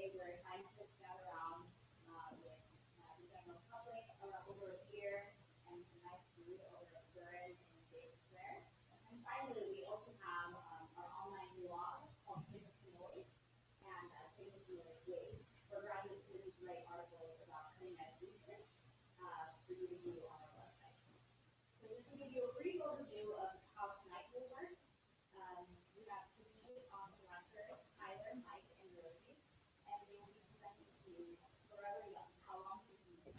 day where scientists gather around with the general public over here and some nice food over at Burren in Davis Square. And finally, we also have our online blog called Famous Noise and Famous Noise Waves, where graduate students write articles about cutting-edge research for you to do on our website. So just to give you a brief overview of how tonight will work, we have three awesome lecturers, Tyler, Mike, and Rosie, and they will be presenting to you Forever Young, How Long Can You Live?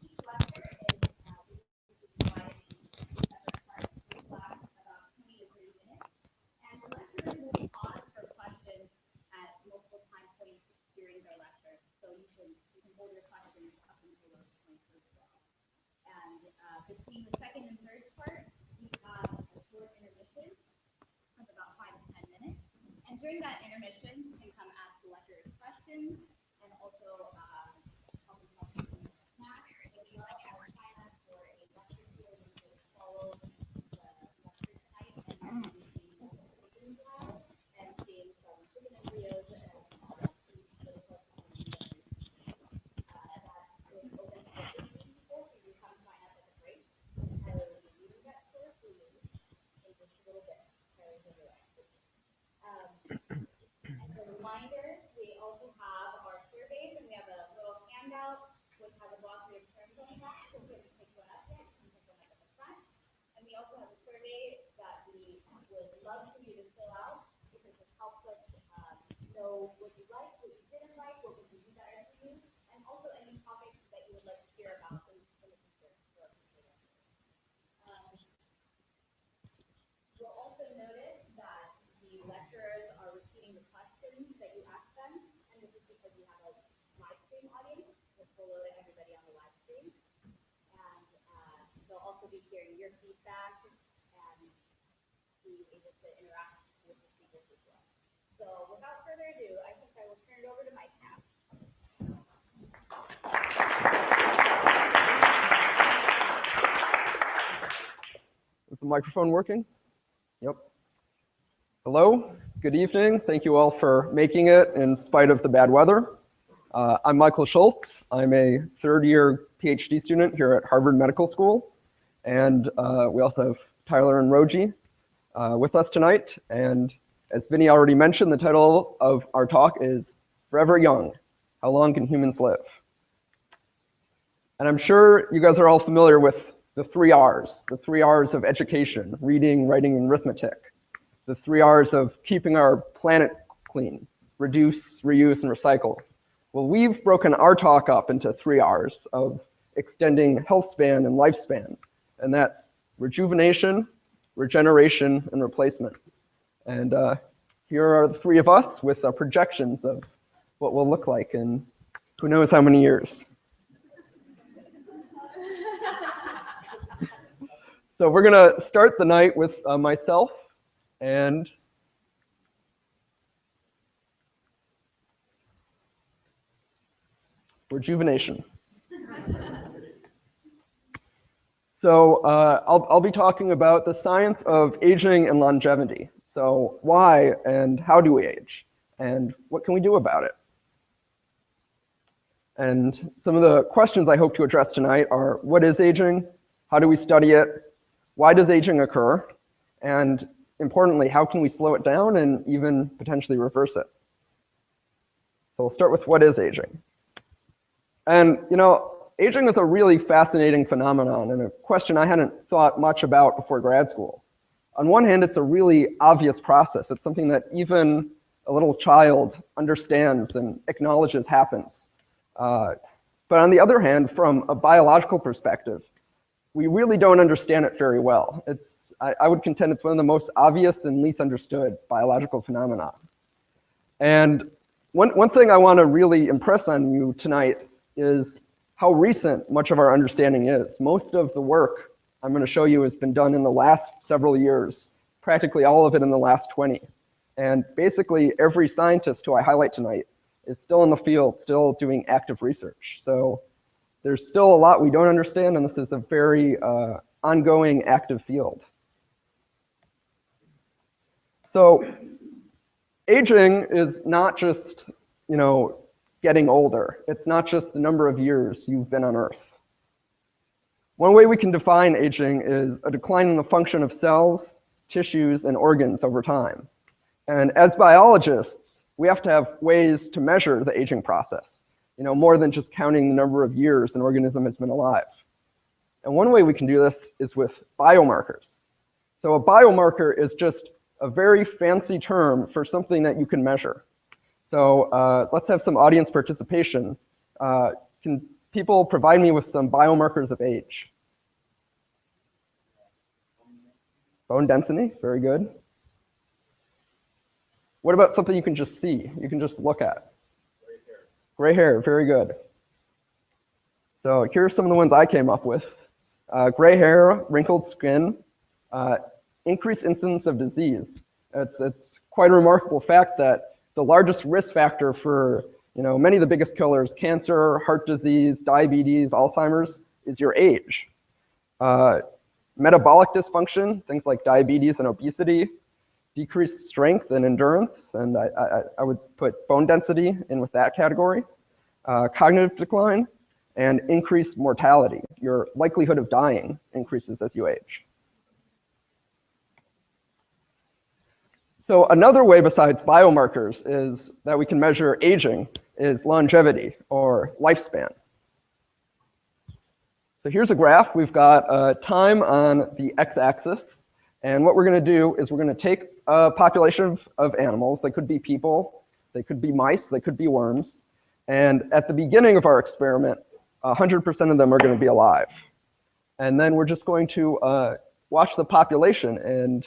Each lecture is basically divided into separate parts, each last about 20 to 30 minutes, and the lecturers will pause for questions at multiple time points during their lecture, so you can hold your questions up until those points as well. And between the second and third part, we have a short intermission of about 5 to 10 minutes. And during that intermission, you can come ask the lecturers questions and also help them help you snack. If you like our sign up for a lecture tour, you can follow the lecture tonight and see multiple videos and seeing some chicken embryos and as a reminder, we also have our surveys, and we have a little handout which has a glossary of terms on the back. So if you haven't picked one up yet, you can pick one up at the front. And we also have a survey that we would love for you to fill out because it helps us know what you like, what you didn't like, what we can do better for you, and also any topics that you would like to hear about in the future. You'll also notice that the lecturers are repeating the questions that you ask them, and this is because we have a live stream audience, which will load everybody on the live stream. And they'll also be hearing your feedback and be able to interact with the speakers as well. So without further ado, I think I will turn it over to Mike now. Is the microphone working? Yep. Hello, good evening. Thank you all for making it in spite of the bad weather. I'm Michael Schultz. I'm a third-year PhD student here at Harvard Medical School. And we also have Tyler and Roji with us tonight. And as Vinny already mentioned, the title of our talk is Forever Young, How Long Can Humans Live? And I'm sure you guys are all familiar with the 3 R's of education: reading, writing, and arithmetic. The 3 R's of keeping our planet clean: reduce, reuse, and recycle. Well, we've broken our talk up into 3 R's of extending health span and lifespan, and that's rejuvenation, regeneration, and replacement. And here are the 3 of us with projections of what we'll look like in who knows how many years. So we're going to start the night with myself and rejuvenation. So I'll be talking about the science of aging and longevity. So why and how do we age? And what can we do about it? And some of the questions I hope to address tonight are: what is aging? How do we study it? Why does aging occur? And importantly, how can we slow it down and even potentially reverse it? So we'll start with what is aging. And you know, aging is a really fascinating phenomenon and a question I hadn't thought much about before grad school. On one hand, it's a really obvious process. It's something that even a little child understands and acknowledges happens. But on the other hand, from a biological perspective, we really don't understand it very well. I would contend it's one of the most obvious and least understood biological phenomena. And one thing I want to really impress on you tonight is how recent much of our understanding is. Most of the work I'm going to show you has been done in the last several years, practically all of it in the last 20. And basically every scientist who I highlight tonight is still in the field, still doing active research. So there's still a lot we don't understand, and this is a very ongoing active field. So aging is not just, getting older. It's not just the number of years you've been on Earth. One way we can define aging is a decline in the function of cells, tissues, and organs over time. And as biologists, we have to have ways to measure the aging process, more than just counting the number of years an organism has been alive. And one way we can do this is with biomarkers. So a biomarker is just a very fancy term for something that you can measure. So let's have some audience participation. Can people provide me with some biomarkers of age? Bone density, very good. What about something you can just see, you can just look at? Gray hair. Gray hair, very good. So here are some of the ones I came up with. Gray hair, wrinkled skin, increased incidence of disease. It's quite a remarkable fact that the largest risk factor for many of the biggest killers, cancer, heart disease, diabetes, Alzheimer's, is your age. Metabolic dysfunction, things like diabetes and obesity, decreased strength and endurance, and I would put bone density in with that category. Cognitive decline, and increased mortality. Your likelihood of dying increases as you age. So another way besides biomarkers is that we can measure aging is longevity or lifespan. So here's a graph. We've got time on the x-axis. And what we're going to do is we're going to take a population of animals. They could be people, they could be mice, they could be worms. And at the beginning of our experiment, 100% of them are going to be alive. And then we're just going to watch the population. And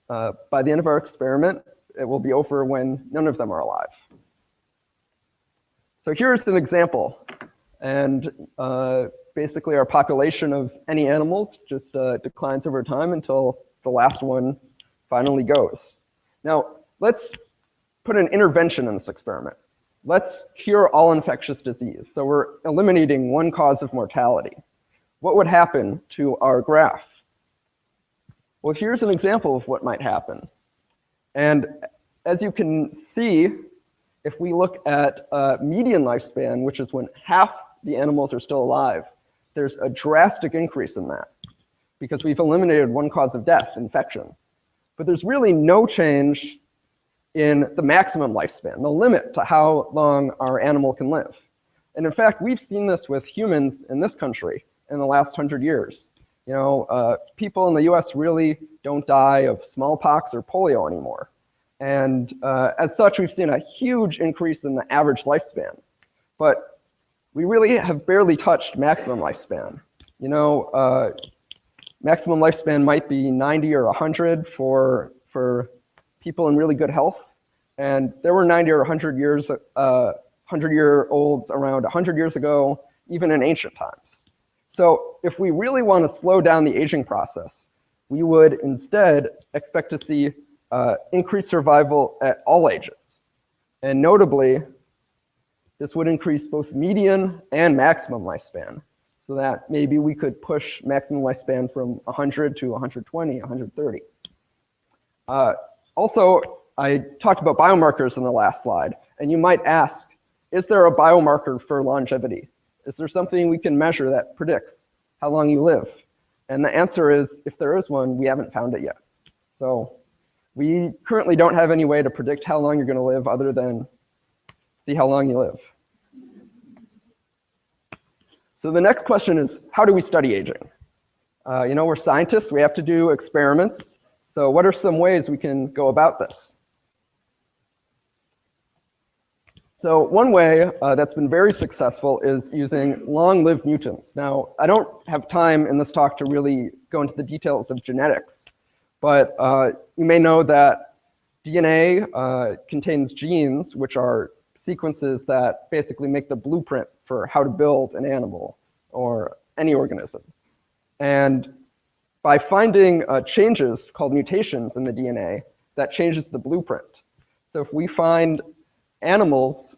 by the end of our experiment, it will be over when none of them are alive. So here's an example. And basically, our population of any animals just declines over time until the last one finally goes. Now, let's put an intervention in this experiment. Let's cure all infectious disease. So we're eliminating one cause of mortality. What would happen to our graph? Well, here's an example of what might happen. And as you can see, if we look at median lifespan, which is when half the animals are still alive, there's a drastic increase in that because we've eliminated one cause of death, infection. But there's really no change in the maximum lifespan, the limit to how long our animal can live. And in fact, we've seen this with humans in this country in the last 100 years. People in the US really don't die of smallpox or polio anymore. And as such, we've seen a huge increase in the average lifespan. But we really have barely touched maximum lifespan. Maximum lifespan might be 90 or 100 for people in really good health. And there were 90 or 100-year-olds around 100 years ago, even in ancient times. So if we really want to slow down the aging process, we would instead expect to see increased survival at all ages. And notably, this would increase both median and maximum lifespan, so that maybe we could push maximum lifespan from 100 to 120, 130. Also, I talked about biomarkers in the last slide, and you might ask, is there a biomarker for longevity? Is there something we can measure that predicts how long you live? And the answer is, if there is one, we haven't found it yet. So we currently don't have any way to predict how long you're going to live other than see how long you live. So the next question is, how do we study aging? We're scientists, we have to do experiments. So what are some ways we can go about this? So one way that's been very successful is using long-lived mutants. Now, I don't have time in this talk to really go into the details of genetics, but you may know that DNA contains genes, which are sequences that basically make the blueprint for how to build an animal or any organism. And by finding changes called mutations in the DNA, that changes the blueprint. So if we find animals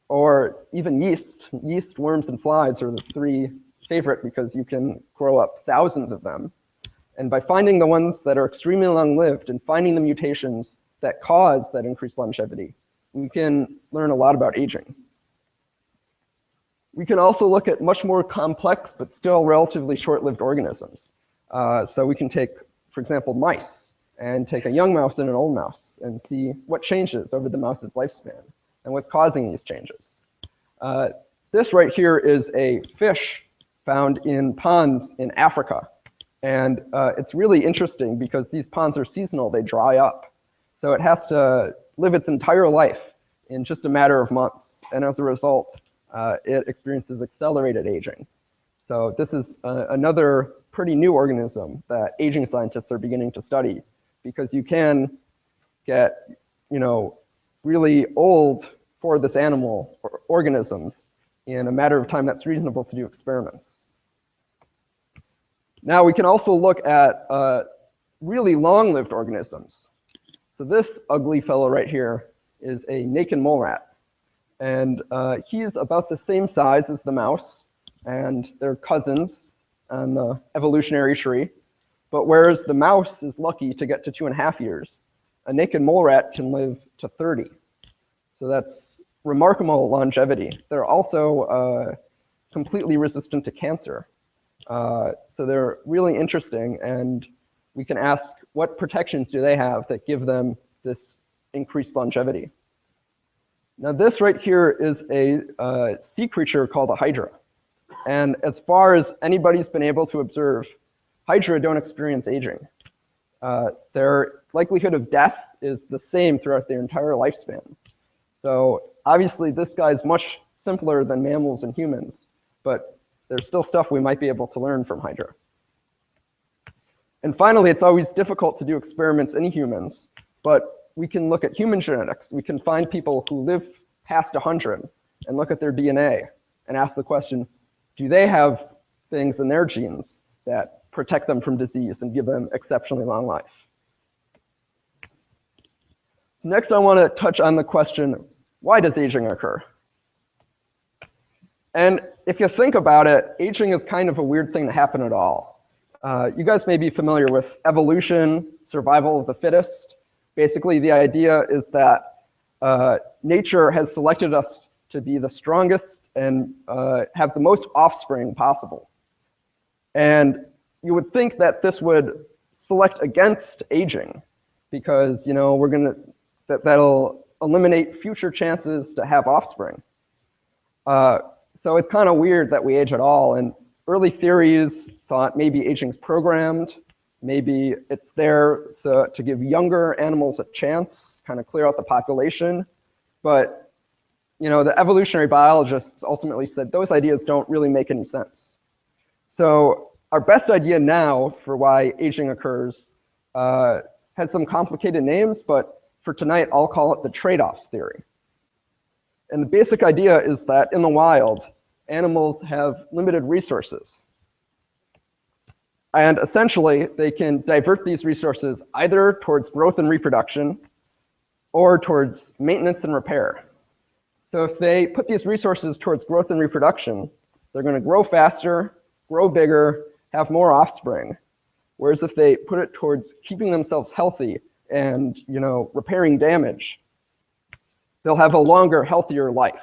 or even yeast, worms, and flies are the three favorite because you can grow up thousands of them. And by finding the ones that are extremely long-lived and finding the mutations that cause that increased longevity, we can learn a lot about aging. We can also look at much more complex but still relatively short-lived organisms. So we can take, for example, mice, and take a young mouse and an old mouse and see what changes over the mouse's lifespan and what's causing these changes. This right here is a fish found in ponds in Africa. And it's really interesting because these ponds are seasonal, they dry up. So it has to live its entire life in just a matter of months. And as a result, it experiences accelerated aging. So this is another pretty new organism that aging scientists are beginning to study, because you can get, really old for this animal or organisms in a matter of time that's reasonable to do experiments. Now we can also look at really long-lived organisms. So this ugly fellow right here is a naked mole rat. And he's about the same size as the mouse, and they're cousins on the evolutionary tree. But whereas the mouse is lucky to get to 2.5 years, a naked mole rat can live to 30. So that's remarkable longevity. They're also completely resistant to cancer. So they're really interesting, and we can ask what protections do they have that give them this increased longevity. Now this right here is a sea creature called a hydra. And as far as anybody's been able to observe, hydra don't experience aging. Their likelihood of death is the same throughout their entire lifespan. So obviously this guy's much simpler than mammals and humans, but there's still stuff we might be able to learn from hydra. And finally, it's always difficult to do experiments in humans, but we can look at human genetics. We can find people who live past 100 and look at their DNA and ask the question, do they have things in their genes that protect them from disease and give them exceptionally long life? So next, I want to touch on the question, why does aging occur? And if you think about it, aging is kind of a weird thing to happen at all. You guys may be familiar with evolution, survival of the fittest. Basically, the idea is that nature has selected us to be the strongest and have the most offspring possible. And you would think that this would select against aging, because that'll eliminate future chances to have offspring. So it's kind of weird that we age at all. And early theories thought maybe aging's programmed, maybe it's there to give younger animals a chance, kind of clear out the population. But the evolutionary biologists ultimately said those ideas don't really make any sense. So our best idea now for why aging occurs has some complicated names, but for tonight, I'll call it the trade-offs theory. And the basic idea is that in the wild, animals have limited resources. And essentially, they can divert these resources either towards growth and reproduction or towards maintenance and repair. So if they put these resources towards growth and reproduction, they're going to grow faster, grow bigger, have more offspring. Whereas if they put it towards keeping themselves healthy and repairing damage, they'll have a longer, healthier life.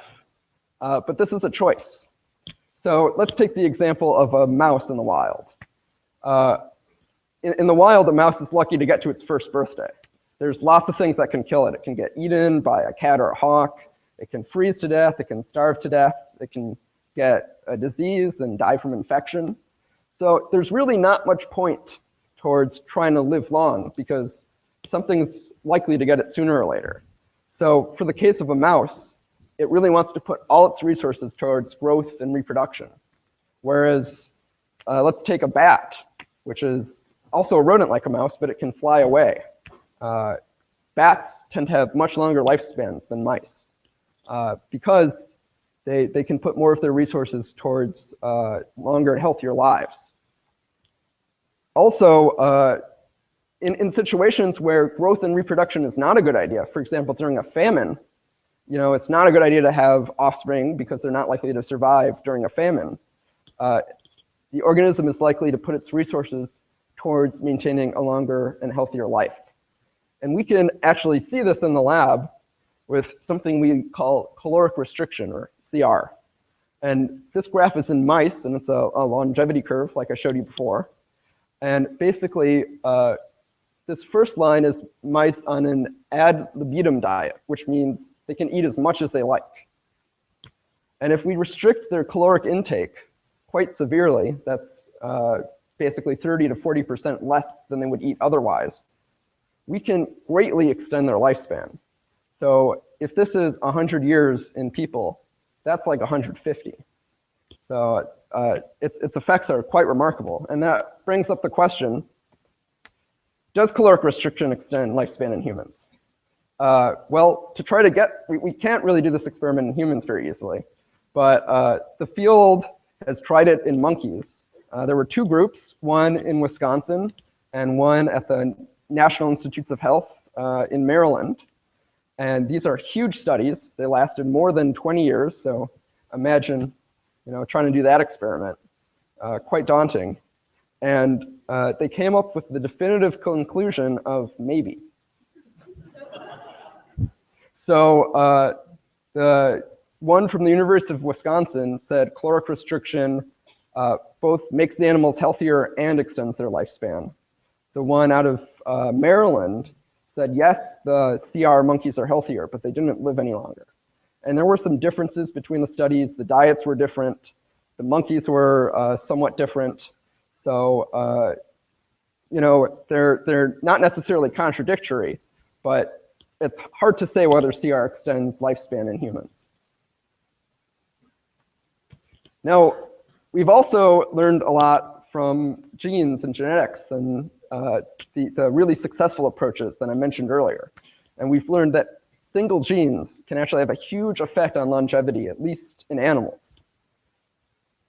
But this is a choice. So let's take the example of a mouse in the wild. In the wild, a mouse is lucky to get to its first birthday. There's lots of things that can kill it. It can get eaten by a cat or a hawk. It can freeze to death. It can starve to death. It can get a disease and die from infection. So there's really not much point towards trying to live long, because something's likely to get it sooner or later. So for the case of a mouse, it really wants to put all its resources towards growth and reproduction. Whereas, let's take a bat, which is also a rodent like a mouse, but it can fly away. Bats tend to have much longer lifespans than mice because they can put more of their resources towards longer and healthier lives. Also, in situations where growth and reproduction is not a good idea, for example, during a famine, it's not a good idea to have offspring because they're not likely to survive during a famine. The organism is likely to put its resources towards maintaining a longer and healthier life. And we can actually see this in the lab with something we call caloric restriction, or CR. And this graph is in mice, and it's a longevity curve, like I showed you before. And basically, this first line is mice on an ad libitum diet, which means they can eat as much as they like. And if we restrict their caloric intake quite severely, that's basically 30 to 40% less than they would eat otherwise, we can greatly extend their lifespan. So if this is 100 years in people, that's like 150. So its effects are quite remarkable. And that brings up the question, does caloric restriction extend lifespan in humans? Well, to try to get, we can't really do this experiment in humans very easily, but the field has tried it in monkeys. There were two groups, one in Wisconsin and one at the National Institutes of Health in Maryland. And these are huge studies. They lasted more than 20 years, so imagine trying to do that experiment. Quite daunting. And they came up with the definitive conclusion of maybe. So the one from the University of Wisconsin said caloric restriction both makes the animals healthier and extends their lifespan. The one out of Maryland said, yes, the CR monkeys are healthier, but they didn't live any longer. And there were some differences between the studies. The diets were different. The monkeys were somewhat different. So, they're not necessarily contradictory, but it's hard to say whether CR extends lifespan in humans. Now, we've also learned a lot from genes and genetics and the really successful approaches that I mentioned earlier. And we've learned that single genes can actually have a huge effect on longevity, at least in animals.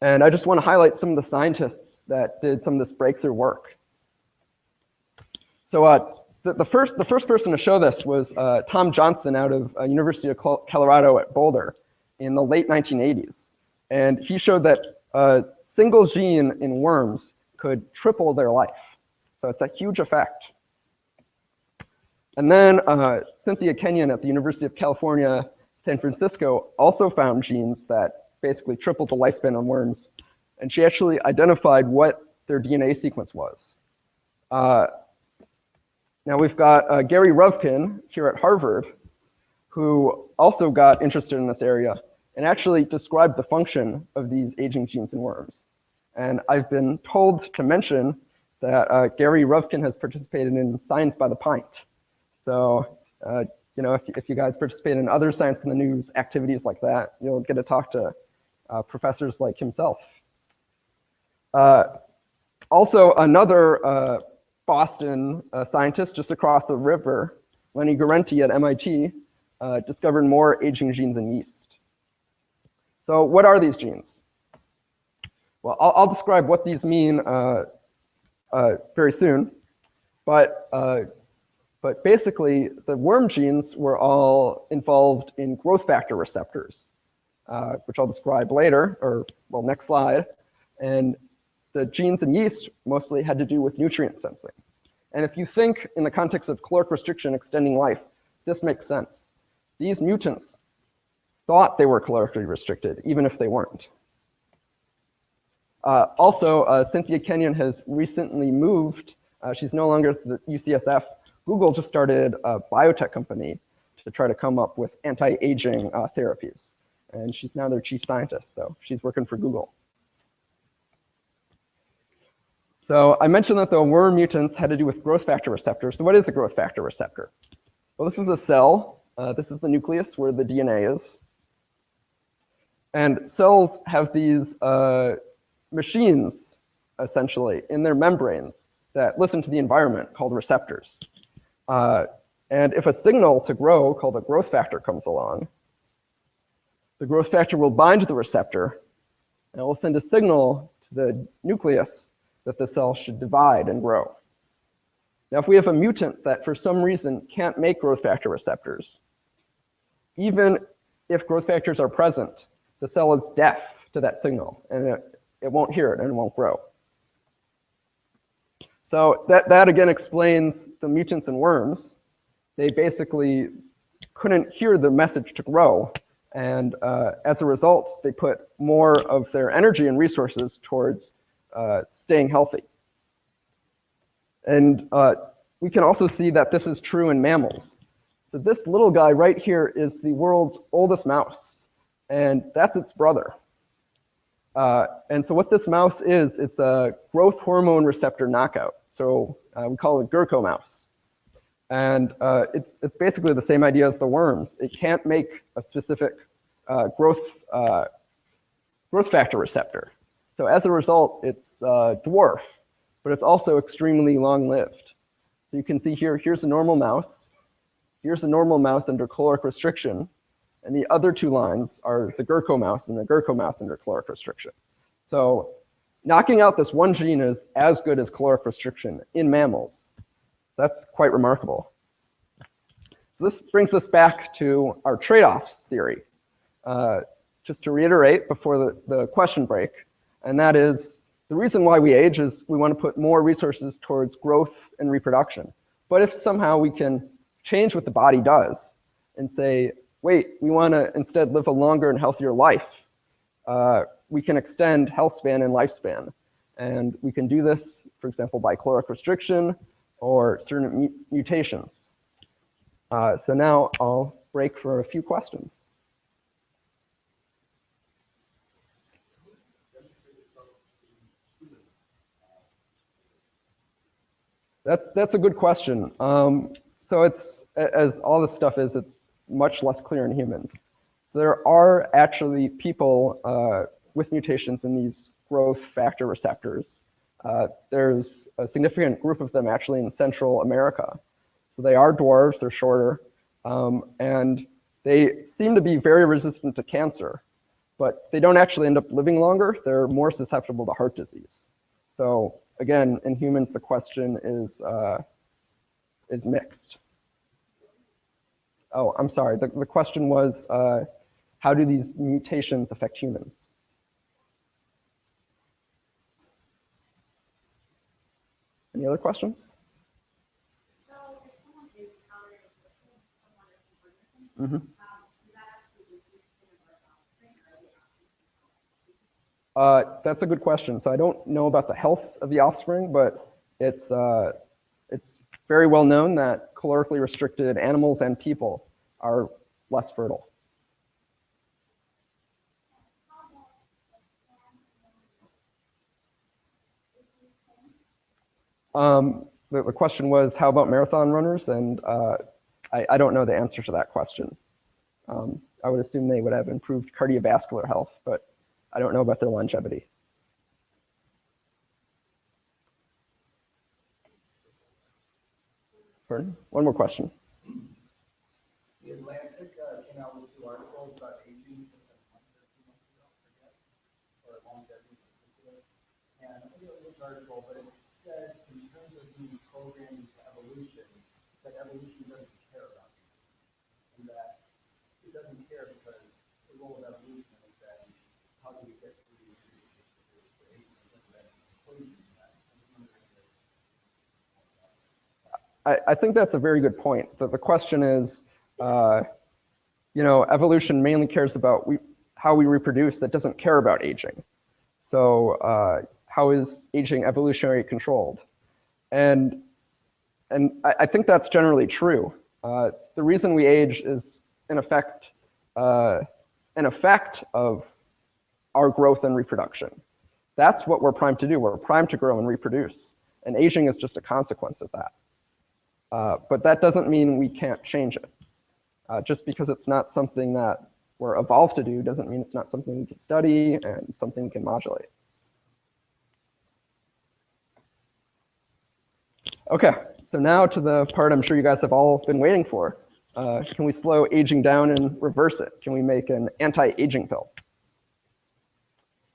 And I just want to highlight some of the scientists that did some of this breakthrough work. So the first person to show this was Tom Johnson out of University of Colorado at Boulder in the late 1980s. And he showed that a single gene in worms could triple their life. So it's a huge effect. And then Cynthia Kenyon at the University of California, San Francisco also found genes that basically tripled the lifespan of worms. And she actually identified what their DNA sequence was. Now we've got Gary Ruvkin here at Harvard, who also got interested in this area and actually described the function of these aging genes in worms. And I've been told to mention that Gary Ruvkin has participated in Science by the Pint. So, if you guys participate in other Science in the News activities like that, you'll get to talk to professors like himself. Also, another Boston scientist just across the river, Lenny Guarente at MIT, discovered more aging genes in yeast. So what are these genes? Well, I'll describe what these mean very soon, but basically the worm genes were all involved in growth factor receptors, which I'll describe later, or well, next slide. And the genes in yeast mostly had to do with nutrient sensing. And if you think in the context of caloric restriction extending life, this makes sense. These mutants thought they were calorically restricted, even if they weren't. Also, Cynthia Kenyon has recently moved. She's no longer at the UCSF. Google just started a biotech company to try to come up with anti-aging therapies. And she's now their chief scientist, so she's working for Google. So I mentioned that the worm mutants had to do with growth factor receptors. So what is a growth factor receptor? Well, this is a cell. This is the nucleus where the DNA is. And cells have these machines, essentially, in their membranes that listen to the environment called receptors. And if a signal to grow called a growth factor comes along, the growth factor will bind to the receptor and it will send a signal to the nucleus that the cell should divide and grow. Now, if we have a mutant that for some reason can't make growth factor receptors, even if growth factors are present, the cell is deaf to that signal and it won't hear it and it won't grow. So that again explains the mutants in worms. They basically couldn't hear the message to grow, And as a result, they put more of their energy and resources towards staying healthy. And we can also see that this is true in mammals. So this little guy right here is the world's oldest mouse, and that's its brother. And so what this mouse is, it's a growth hormone receptor knockout. So we call it Gurkha mouse. And it's basically the same idea as the worms. It can't make a specific growth factor receptor. So as a result, it's dwarf, but it's also extremely long-lived. So you can see here, here's a normal mouse. Here's a normal mouse under caloric restriction. And the other two lines are the Gurkha mouse and the Gurkha mouse under caloric restriction. So knocking out this one gene is as good as caloric restriction in mammals. That's quite remarkable. So this brings us back to our trade-offs theory. Just to reiterate before the question break, and that is the reason why we age is we want to put more resources towards growth and reproduction. But if somehow we can change what the body does and say, wait, we want to instead live a longer and healthier life, we can extend health span and lifespan. And we can do this, for example, by caloric restriction or certain mutations. So now I'll break for a few questions. That's a good question. So it's, as all this stuff is, it's much less clear in humans. So there are actually people with mutations in these growth factor receptors. There's a significant group of them actually in Central America. So they are dwarves, they're shorter, and they seem to be very resistant to cancer, but they don't actually end up living longer. They're more susceptible to heart disease. So again, in humans, the question is mixed. Oh, I'm sorry. The question was, how do these mutations affect humans? Any other questions? So if someone is counter-resistant, someone is resistant, Mm-hmm. does that actually reduce the offspring or the offspring? That's a good question. So I don't know about the health of the offspring, but it's very well known that calorically restricted animals and people are less fertile. The question was, how about marathon runners? And I don't know the answer to that question. I would assume they would have improved cardiovascular health, but I don't know about their longevity. Pardon? One more question. The Atlantic came out with 2 articles about aging a month or 2 months ago, I guess, or longevity in particular. And I forget which article, but it said in terms of being programmed to evolution, that evolution doesn't care about you. And that it doesn't care because the role of evolution is that how do we get through the aging and that equation that. I think that's a very good point. The question is, evolution mainly cares about how we reproduce. That doesn't care about aging. So how is aging evolutionary controlled? And I think that's generally true. The reason we age is an effect of our growth and reproduction. That's what we're primed to do. We're primed to grow and reproduce. And aging is just a consequence of that. But that doesn't mean we can't change it. Just because it's not something that we're evolved to do doesn't mean it's not something we can study and something we can modulate. Okay, so now to the part I'm sure you guys have all been waiting for. Can we slow aging down and reverse it? Can we make an anti-aging pill?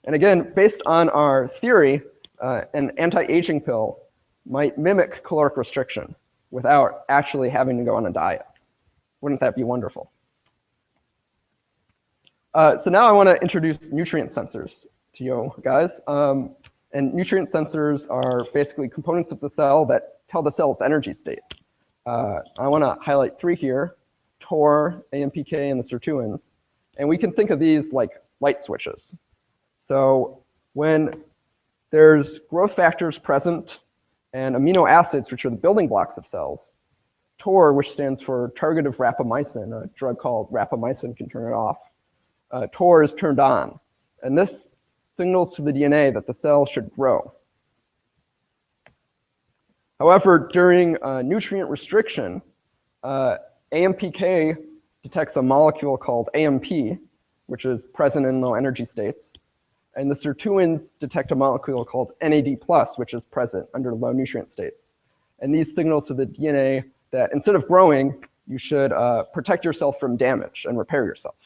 And again, based on our theory, an anti-aging pill might mimic caloric restriction without actually having to go on a diet. Wouldn't that be wonderful? So now I want to introduce nutrient sensors to you guys. And nutrient sensors are basically components of the cell that tell the cell its energy state. I want to highlight 3 here: TOR, AMPK, and the sirtuins. And we can think of these like light switches. So when there's growth factors present and amino acids, which are the building blocks of cells, TOR, which stands for target of rapamycin, a drug called rapamycin can turn it off. TOR is turned on. And this signals to the DNA that the cell should grow. However, during nutrient restriction, AMPK detects a molecule called AMP, which is present in low energy states. And the sirtuins detect a molecule called NAD+, which is present under low nutrient states. And these signal to the DNA that instead of growing, you should protect yourself from damage and repair yourself.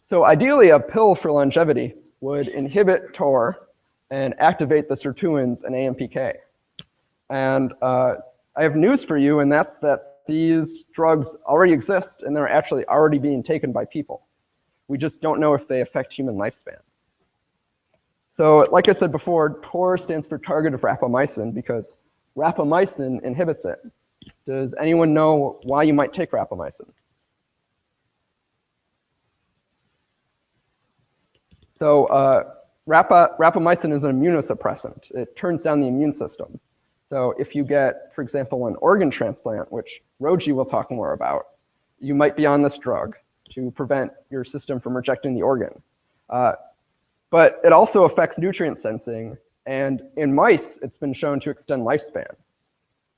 So ideally, a pill for longevity would inhibit TOR and activate the sirtuins and AMPK. And I have news for you, and that's that these drugs already exist, and they're actually already being taken by people. We just don't know if they affect human lifespan. So like I said before, TOR stands for target of rapamycin because rapamycin inhibits it. Does anyone know why you might take rapamycin? So rapamycin is an immunosuppressant. It turns down the immune system. So if you get, for example, an organ transplant, which Roji will talk more about, you might be on this drug to prevent your system from rejecting the organ. But it also affects nutrient sensing, and in mice, it's been shown to extend lifespan.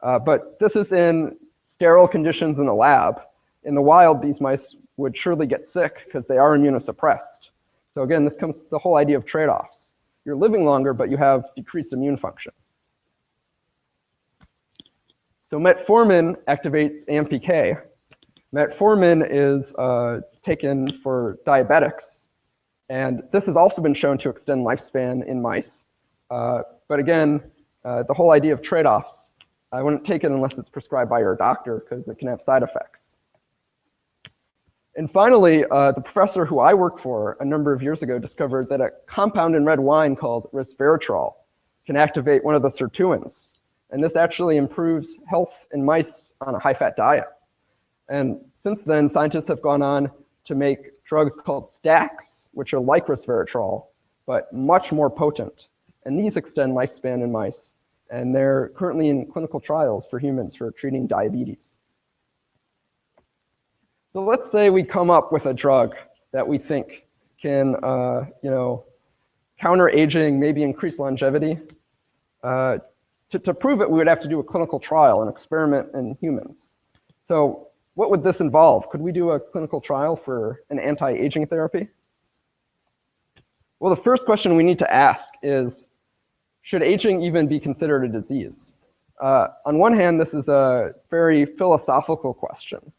But this is in sterile conditions in the lab. In the wild, these mice would surely get sick because they are immunosuppressed. So again, this comes to the whole idea of trade-offs. You're living longer, but you have decreased immune function. So metformin activates AMPK. Metformin is taken for diabetics. And this has also been shown to extend lifespan in mice. But again, the whole idea of trade-offs, I wouldn't take it unless it's prescribed by your doctor because it can have side effects. And finally, the professor who I worked for a number of years ago discovered that a compound in red wine called resveratrol can activate one of the sirtuins. And this actually improves health in mice on a high-fat diet. And since then, scientists have gone on to make drugs called stacks, which are like resveratrol, but much more potent. And these extend lifespan in mice. And they're currently in clinical trials for humans for treating diabetes. So let's say we come up with a drug that we think can, counter aging, maybe increase longevity. To prove it, we would have to do a clinical trial, an experiment in humans. So what would this involve? Could we do a clinical trial for an anti-aging therapy? Well, the first question we need to ask is, should aging even be considered a disease? On one hand, this is a very philosophical question.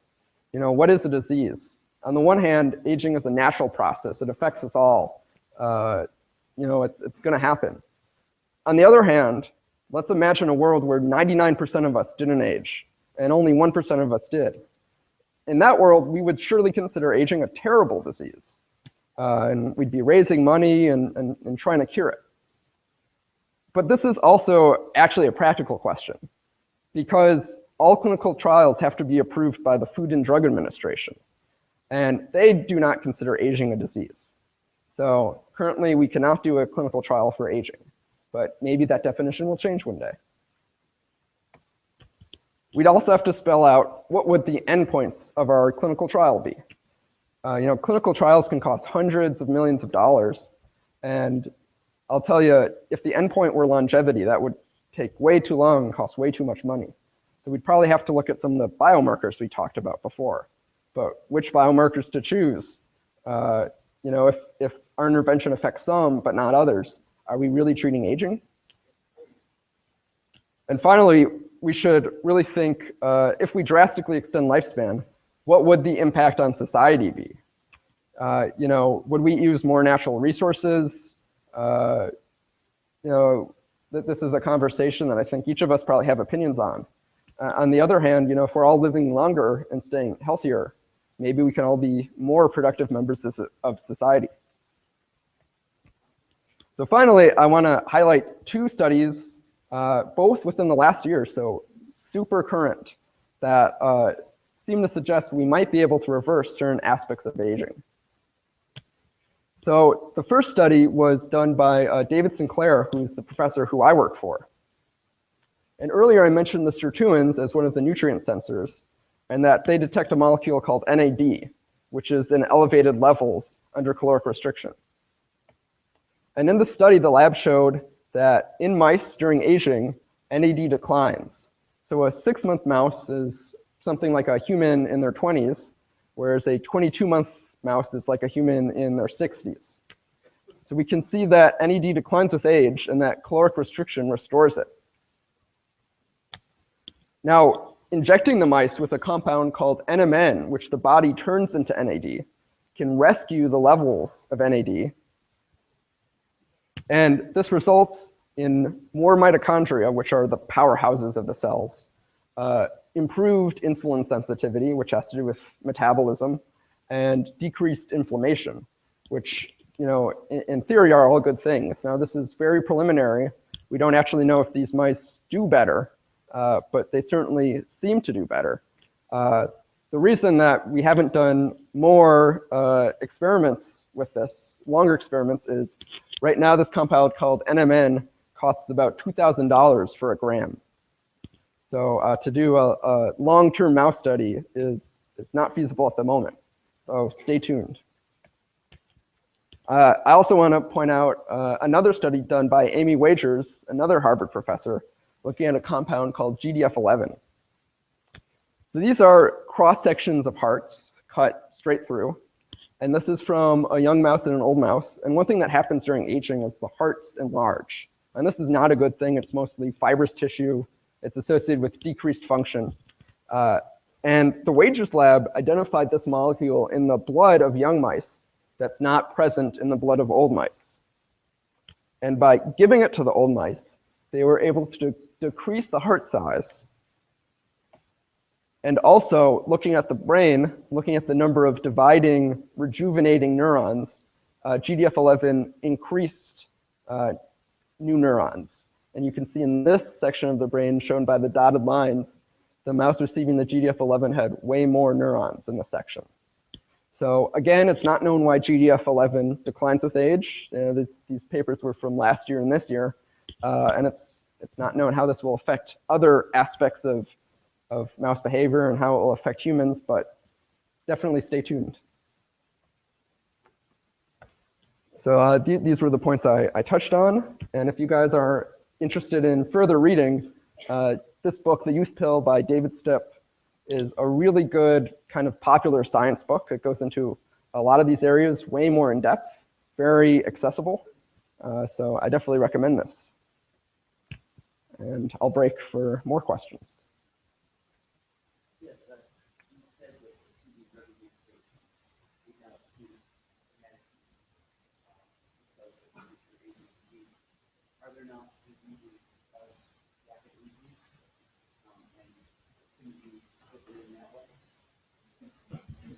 What is a disease? On the one hand, aging is a natural process. It affects us all. It's going to happen. On the other hand, let's imagine a world where 99% of us didn't age and only 1% of us did. In that world, we would surely consider aging a terrible disease. And we'd be raising money and trying to cure it. But this is also actually a practical question because all clinical trials have to be approved by the Food and Drug Administration. And they do not consider aging a disease. So currently, we cannot do a clinical trial for aging. But maybe that definition will change one day. We'd also have to spell out what would the endpoints of our clinical trial be. Clinical trials can cost hundreds of millions of dollars. And I'll tell you, if the endpoint were longevity, that would take way too long and cost way too much money. So we'd probably have to look at some of the biomarkers we talked about before. But which biomarkers to choose? If our intervention affects some but not others, are we really treating aging? And finally, we should really think, if we drastically extend lifespan, what would the impact on society be? Would we use more natural resources? This is a conversation that I think each of us probably have opinions on. On the other hand, if we're all living longer and staying healthier, maybe we can all be more productive members of society. So finally, I want to highlight two studies, both within the last year, so super current, that seem to suggest we might be able to reverse certain aspects of aging. So the first study was done by David Sinclair, who's the professor who I work for. And earlier I mentioned the sirtuins as one of the nutrient sensors, and that they detect a molecule called NAD, which is in elevated levels under caloric restriction. And in the study, the lab showed that in mice during aging, NAD declines. So a 6-month mouse is something like a human in their 20s, whereas a 22-month mouse is like a human in their 60s. So we can see that NAD declines with age and that caloric restriction restores it. Now, injecting the mice with a compound called NMN, which the body turns into NAD, can rescue the levels of NAD. And this results in more mitochondria, which are the powerhouses of the cells, improved insulin sensitivity, which has to do with metabolism, and decreased inflammation, which, in theory are all good things. Now, this is very preliminary. We don't actually know if these mice do better, but they certainly seem to do better. The reason that we haven't done more experiments with this, longer experiments, is right now this compound called NMN costs about $2,000 for a gram. So to do a long-term mouse study is not feasible at the moment. So stay tuned. I also want to point out another study done by Amy Wagers, another Harvard professor, looking at a compound called GDF11. So these are cross-sections of hearts cut straight through. And this is from a young mouse and an old mouse. And one thing that happens during aging is the hearts enlarge. And this is not a good thing. It's mostly fibrous tissue. It's associated with decreased function. And the Wagers lab identified this molecule in the blood of young mice that's not present in the blood of old mice. And by giving it to the old mice, they were able to decrease the heart size. And also, looking at the brain, looking at the number of dividing, rejuvenating neurons, GDF11 increased new neurons. And you can see in this section of the brain shown by the dotted lines, the mouse receiving the GDF11 had way more neurons in this section. So again, it's not known why GDF11 declines with age. These papers were from last year and this year, and it's not known how this will affect other aspects of mouse behavior and how it will affect humans, but definitely stay tuned. So these were the points I touched on, and if you guys are interested in further reading, this book, The Youth Pill by David Stipp, is a really good kind of popular science book. It goes into a lot of these areas way more in depth, very accessible. So I definitely recommend this. And I'll break for more questions.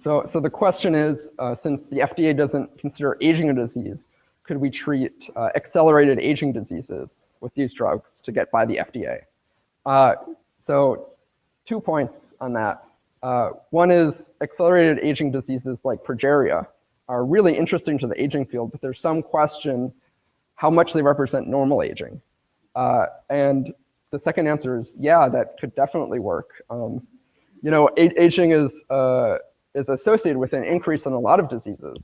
So the question is, since the FDA doesn't consider aging a disease, could we treat accelerated aging diseases with these drugs to get by the FDA? So 2 points on that. One is accelerated aging diseases like progeria are really interesting to the aging field, but there's some question how much they represent normal aging. And the second answer is, yeah, that could definitely work. Aging is associated with an increase in a lot of diseases.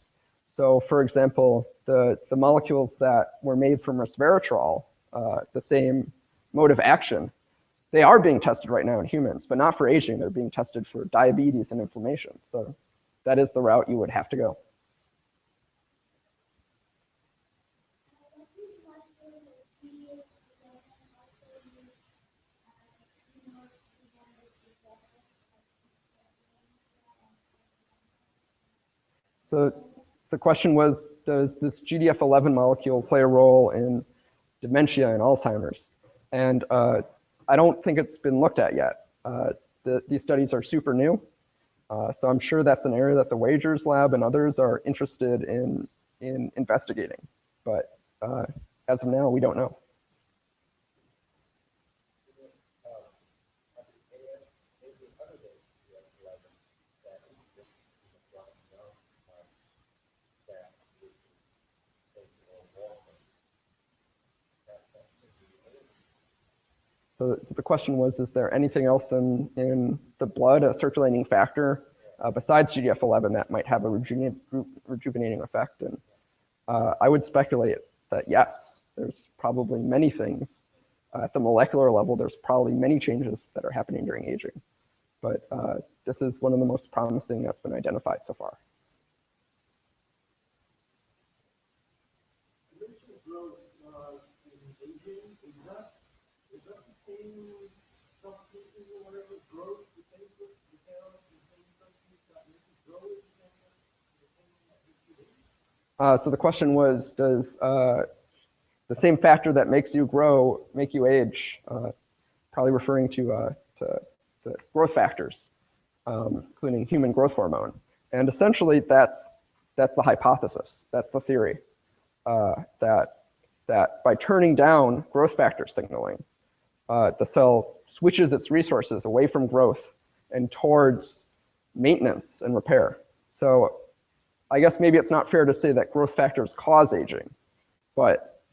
So for example, the molecules that were made from resveratrol, the same mode of action, they are being tested right now in humans, but not for aging. They're being tested for diabetes and inflammation. So that is the route you would have to go. So the question was, does this GDF11 molecule play a role in dementia and Alzheimer's? And I don't think it's been looked at yet. These studies are super new. So I'm sure that's an area that the Wagers lab and others are interested in investigating. But as of now, we don't know. So the question was, is there anything else in the blood, a circulating factor, besides GDF11 that might have a rejuvenating effect? And I would speculate that yes, there's probably many things. At the molecular level, there's probably many changes that are happening during aging. But this is one of the most promising that's been identified so far. So the question was, does the same factor that makes you grow make you age? Probably referring to the growth factors, including human growth hormone. And essentially, that's the hypothesis. That's the theory, that by turning down growth factor signaling, the cell switches its resources away from growth and towards maintenance and repair. So I guess maybe it's not fair to say that growth factors cause aging, but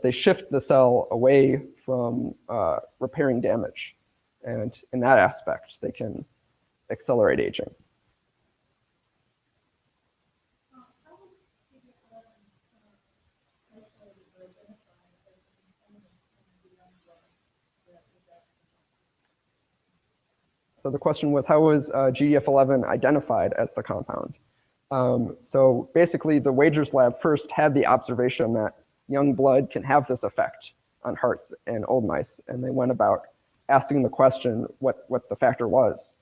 they shift the cell away from repairing damage. And in that aspect, they can accelerate aging. So the question was, how was GDF11 identified as the compound? So basically, the Wagers lab first had the observation that young blood can have this effect on hearts in old mice, and they went about asking the question what the factor was.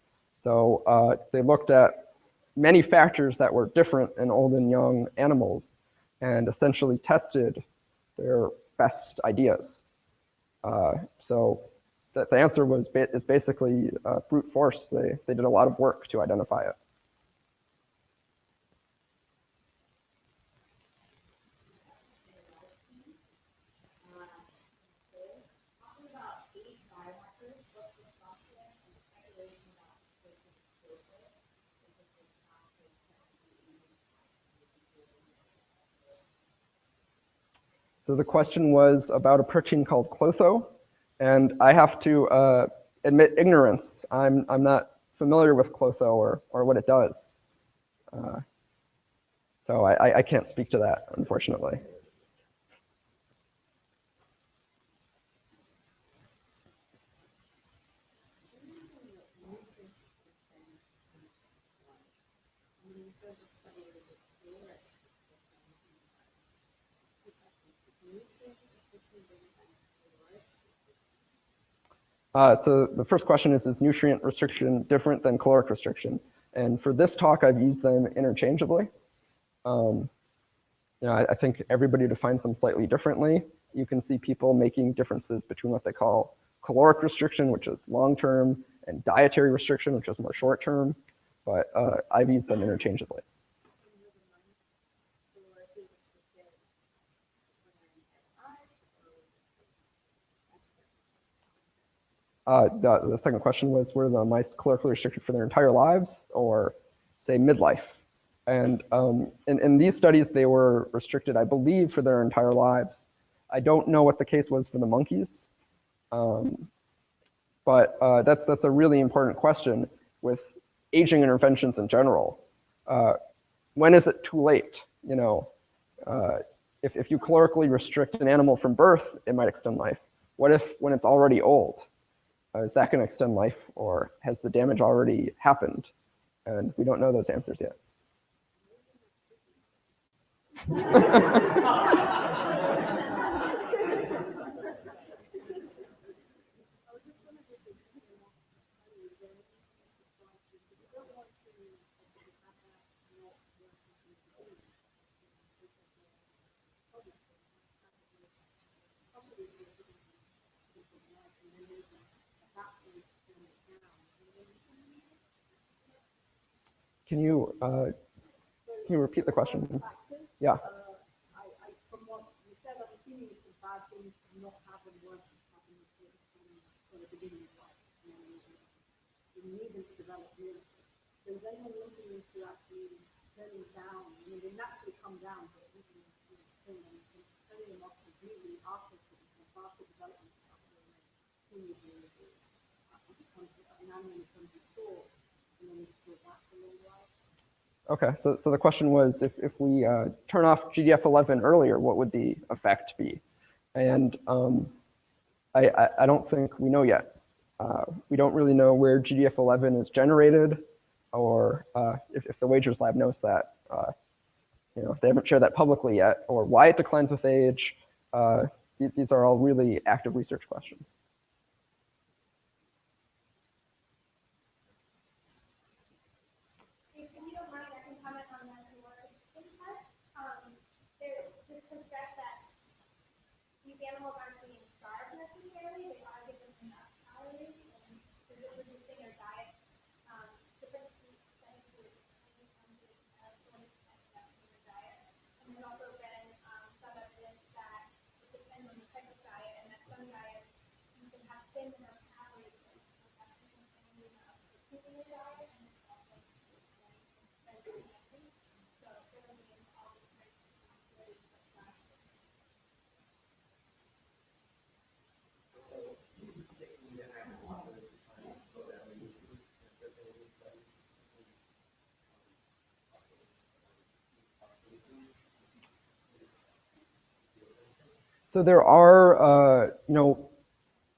So they looked at many factors that were different in old and young animals and essentially tested their best ideas. So the answer is basically brute force. They did a lot of work to identify it. So the question was about a protein called clotho, and I have to admit ignorance. I'm not familiar with clotho or what it does. So I can't speak to that, unfortunately. So the first question is nutrient restriction different than caloric restriction? And for this talk, I've used them interchangeably. I think everybody defines them slightly differently. You can see people making differences between what they call caloric restriction, which is long-term, and dietary restriction, which is more short-term. But I've used them interchangeably. The second question was, were the mice calorically restricted for their entire lives or, say, midlife? And in these studies, they were restricted, I believe, for their entire lives. I don't know what the case was for the monkeys, but that's a really important question with aging interventions in general. When is it too late? If you calorically restrict an animal from birth, it might extend life. What if when it's already old? Is that going to extend life, or has the damage already happened? And we don't know those answers yet. Can you repeat the question? Yeah. From what you said, I'm assuming it's a bad thing to not have them work from the beginning of life. You need them to develop immunity. So is anyone looking into actually turning down? I mean, they naturally come down, but we can turn them off completely after development. continue to come to, not only come to school, and then go back to normal life. Okay, so the question was if we turn off GDF11 earlier, what would the effect be? And I don't think we know yet. We don't really know where GDF11 is generated, or if the Wagers lab knows that. They haven't shared that publicly yet, or why it declines with age. These are all really active research questions. If you don't mind, I can comment on that more. There's this concept that these animals aren't being starved necessarily, they are given enough calories, and they're reducing their diet. Different studies with some sort of their diet. And there's also been some evidence that it depends on the type of diet, and that some diets you can have thin enough calories, but you can have thin enough protein in your diet, and it's also so filling in all the different possibilities of diet. So there are,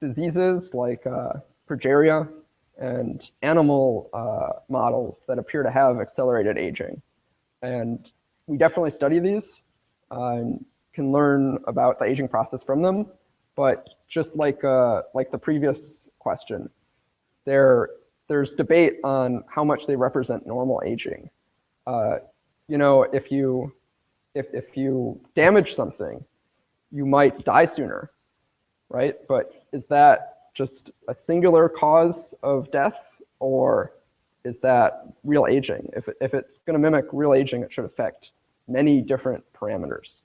diseases like progeria and animal models that appear to have accelerated aging. And we definitely study these and can learn about the aging process from them. But just like the previous question, there's debate on how much they represent normal aging. If you damage something, you might die sooner, right? But is that just a singular cause of death, or is that real aging? If it's going to mimic real aging, it should affect many different parameters.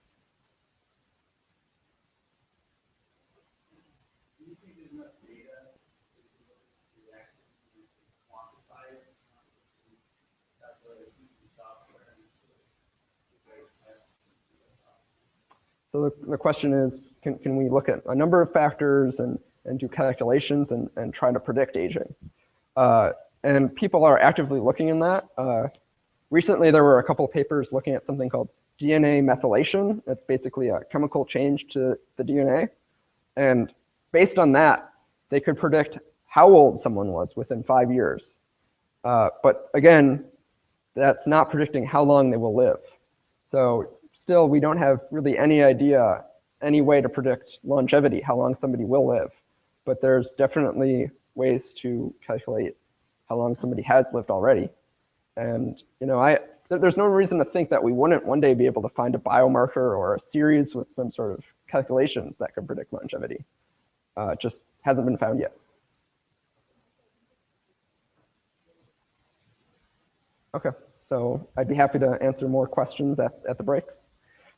Do you think there's enough data to actually quantify it? That's what it is in software. So the question is, can we look at a number of factors and do calculations and try to predict aging? And people are actively looking in that. Recently, there were a couple of papers looking at something called DNA methylation. It's basically a chemical change to the DNA. And based on that, they could predict how old someone was within 5 years. But again, that's not predicting how long they will live. So still, we don't have really any idea, any way to predict longevity, how long somebody will live. But there's definitely ways to calculate how long somebody has lived already. And there's no reason to think that we wouldn't one day be able to find a biomarker or a series with some sort of calculations that could predict longevity. Just hasn't been found yet. Okay, so I'd be happy to answer more questions at the breaks.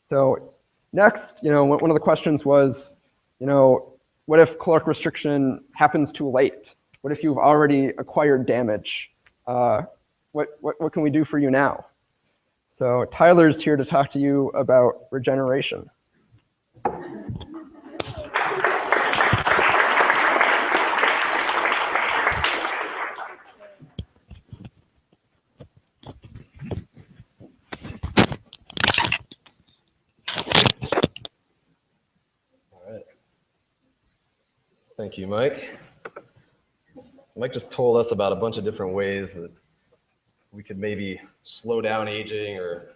So next, one of the questions was, what if caloric restriction happens too late? What if you've already acquired damage? What can we do for you now? So Tyler's here to talk to you about regeneration. Thank you, Mike. So Mike just told us about a bunch of different ways that we could maybe slow down aging or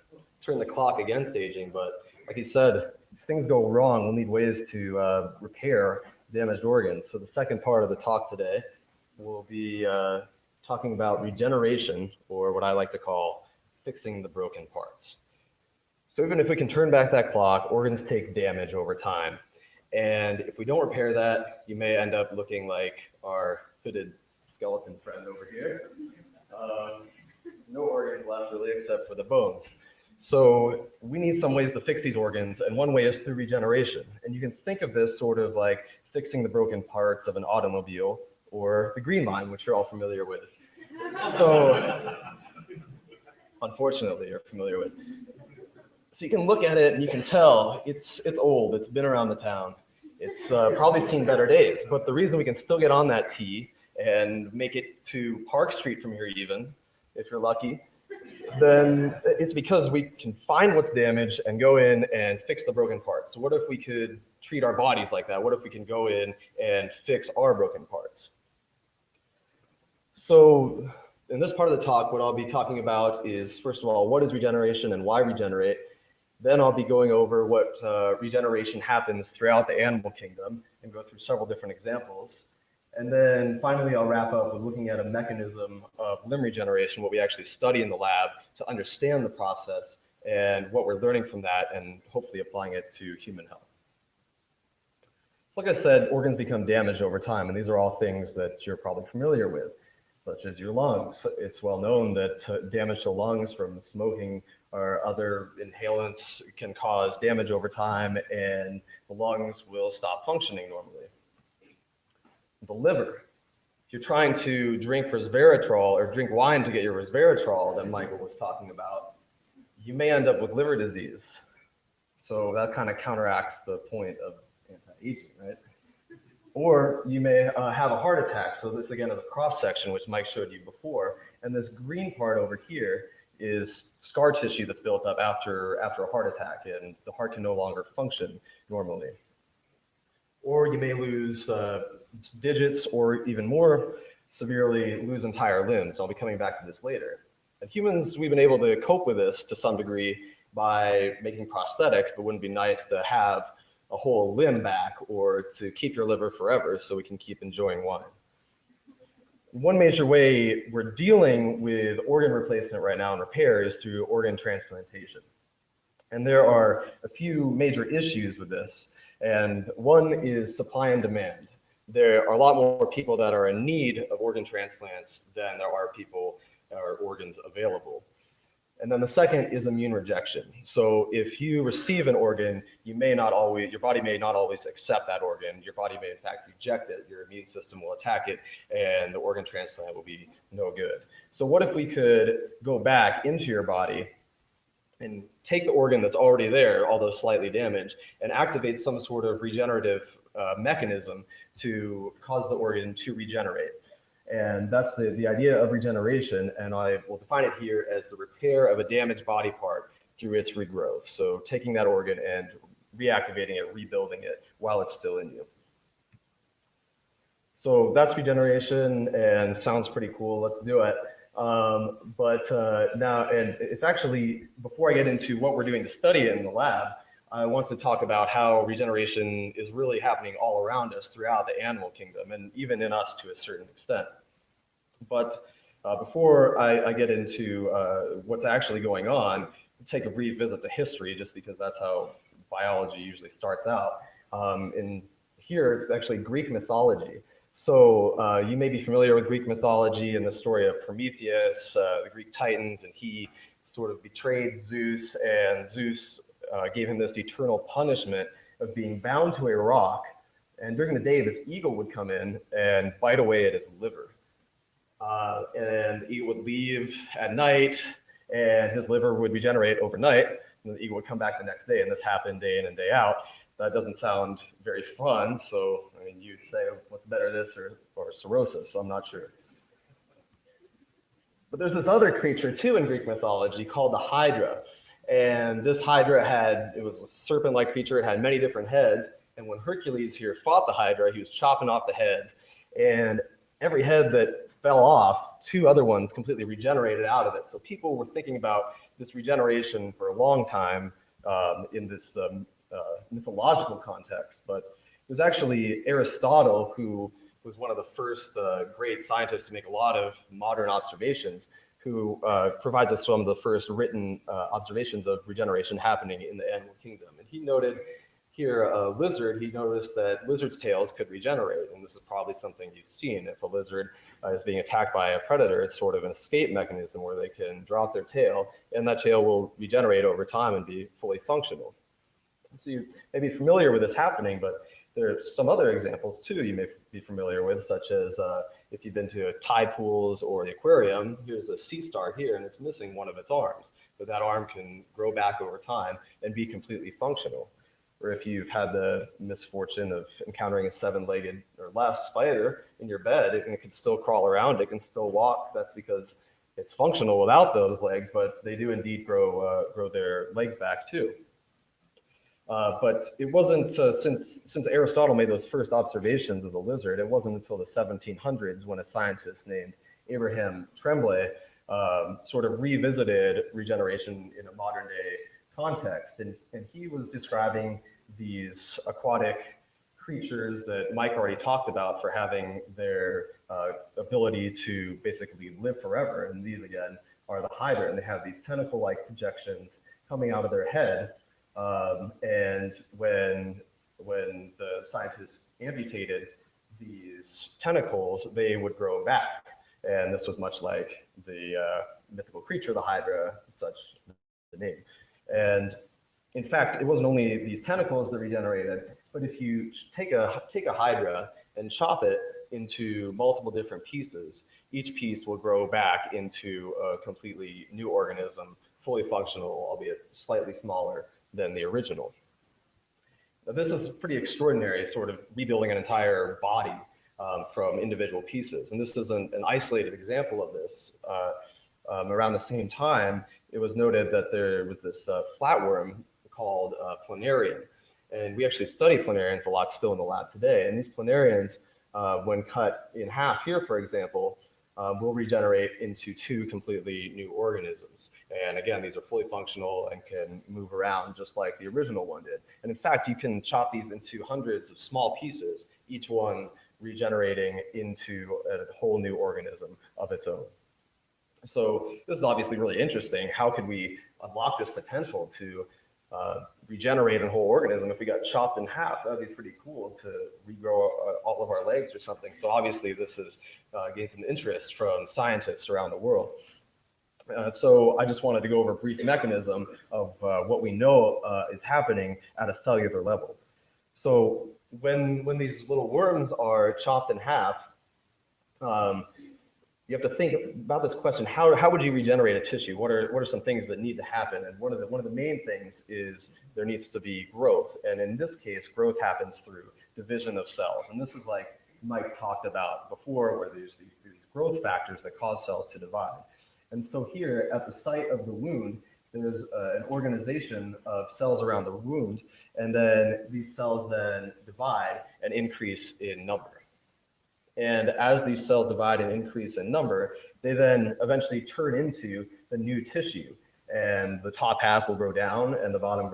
turn the clock against aging. But like he said, if things go wrong, we'll need ways to repair damaged organs. So the second part of the talk today will be talking about regeneration, or what I like to call fixing the broken parts. So even if we can turn back that clock, organs take damage over time. And if we don't repair that, you may end up looking like our hooded skeleton friend over here. No organs left really except for the bones. So we need some ways to fix these organs, and one way is through regeneration. And you can think of this sort of like fixing the broken parts of an automobile or the green line, which you're all familiar with. So unfortunately, you're familiar with. So you can look at it and you can tell it's old. It's been around the town. It's probably seen better days. But the reason we can still get on that T and make it to Park Street from here even, if you're lucky, then it's because we can find what's damaged and go in and fix the broken parts. So what if we could treat our bodies like that? What if we can go in and fix our broken parts? So in this part of the talk, what I'll be talking about is, first of all, what is regeneration and why regenerate? Then I'll be going over what regeneration happens throughout the animal kingdom and go through several different examples. And then finally, I'll wrap up with looking at a mechanism of limb regeneration, what we actually study in the lab to understand the process and what we're learning from that and hopefully applying it to human health. Like I said, organs become damaged over time, and these are all things that you're probably familiar with, such as your lungs. It's well known that damage to lungs from smoking or other inhalants can cause damage over time, and the lungs will stop functioning normally. The liver. If you're trying to drink resveratrol or drink wine to get your resveratrol that Michael was talking about, you may end up with liver disease. So that kind of counteracts the point of anti-aging, right? Or you may have a heart attack. So this again is a cross section, which Mike showed you before. And this green part over here is scar tissue that's built up after a heart attack, and the heart can no longer function normally. Or you may lose digits, or even more severely, lose entire limbs. I'll be coming back to this later. And humans, we've been able to cope with this to some degree by making prosthetics, but wouldn't it be nice to have a whole limb back or to keep your liver forever so we can keep enjoying wine? One major way we're dealing with organ replacement right now and repair is through organ transplantation. And there are a few major issues with this. And one is supply and demand. There are a lot more people that are in need of organ transplants than there are people or organs available. And then the second is immune rejection. So if you receive an organ, your body may not always accept that organ. Your body may in fact reject it. Your immune system will attack it, and the organ transplant will be no good. So what if we could go back into your body and take the organ that's already there, although slightly damaged, and activate some sort of regenerative mechanism to cause the organ to regenerate? And that's the idea of regeneration, and I will define it here as the repair of a damaged body part through its regrowth. So taking that organ and reactivating it, rebuilding it while it's still in you. So that's regeneration, and sounds pretty cool. Let's do it. Now, and it's actually, before I get into what we're doing to study it in the lab, I want to talk about how regeneration is really happening all around us throughout the animal kingdom, and even in us to a certain extent. But before I get into what's actually going on, I'll take a brief visit to history, just because that's how biology usually starts out. In here, it's actually Greek mythology. So you may be familiar with Greek mythology and the story of Prometheus, the Greek Titans, and he sort of betrayed Zeus, and Zeus gave him this eternal punishment of being bound to a rock, and during the day this eagle would come in and bite away at his liver. And the eagle would leave at night, and his liver would regenerate overnight, and the eagle would come back the next day, and this happened day in and day out. That doesn't sound very fun, so I mean, you'd say, what's better, this or cirrhosis? I'm not sure. But there's this other creature too in Greek mythology called the Hydra. And this Hydra it was a serpent-like creature. It had many different heads. And when Hercules here fought the Hydra, he was chopping off the heads. And every head that fell off, two other ones completely regenerated out of it. So people were thinking about this regeneration for a long time in this mythological context. But it was actually Aristotle, who was one of the first great scientists to make a lot of modern observations, who provides us some of the first written observations of regeneration happening in the animal kingdom. And he noted here a lizard, he noticed that lizards' tails could regenerate. And this is probably something you've seen. If a lizard is being attacked by a predator, it's sort of an escape mechanism where they can drop their tail, and that tail will regenerate over time and be fully functional. So you may be familiar with this happening, but there are some other examples too you may be familiar with, such as if you've been to tide pools or the aquarium. Here's a sea star here, and it's missing one of its arms, but that arm can grow back over time and be completely functional. or if you've had the misfortune of encountering a 7-legged or less spider in your bed, and it can still crawl around, it can still walk. That's because it's functional without those legs, but they do indeed grow their legs back too. But it wasn't since Aristotle made those first observations of the lizard, it wasn't until the 1700s when a scientist named Abraham Tremblay sort of revisited regeneration in a modern day context. And he was describing these aquatic creatures that Mike already talked about for having their ability to basically live forever. And these, again, are the hydra, and they have these tentacle-like projections coming out of their head. And when the scientists amputated these tentacles, they would grow back. And this was much like the mythical creature, the hydra, such the name. And in fact, it wasn't only these tentacles that regenerated, but if you take a hydra and chop it into multiple different pieces, each piece will grow back into a completely new organism, fully functional, albeit slightly smaller than the original. Now, this is pretty extraordinary, sort of rebuilding an entire body from individual pieces. And this is an isolated example of this. Around the same time, it was noted that there was this flatworm called planarian. And we actually study planarians a lot still in the lab today. And these planarians, when cut in half here, for example, will regenerate into 2 completely new organisms. And again, these are fully functional and can move around just like the original one did. And in fact, you can chop these into hundreds of small pieces, each one regenerating into a whole new organism of its own. So this is obviously really interesting. How could we unlock this potential to regenerate a whole organism if we got chopped in half? That'd be pretty cool to regrow all of our legs or something. So obviously this has gained some interest from scientists around the world. So I just wanted to go over a brief mechanism of what we know is happening at a cellular level. So when these little worms are chopped in half, you have to think about this question: how would you regenerate a tissue? What are some things that need to happen? And one of the main things is there needs to be growth. And in this case, growth happens through division of cells. And this is like Mike talked about before, where there's these growth factors that cause cells to divide. And so here at the site of the wound, there's an organization of cells around the wound, and then these cells then divide and increase in number. And as these cells divide and increase in number, they then eventually turn into the new tissue. And the top half will grow down, and the bottom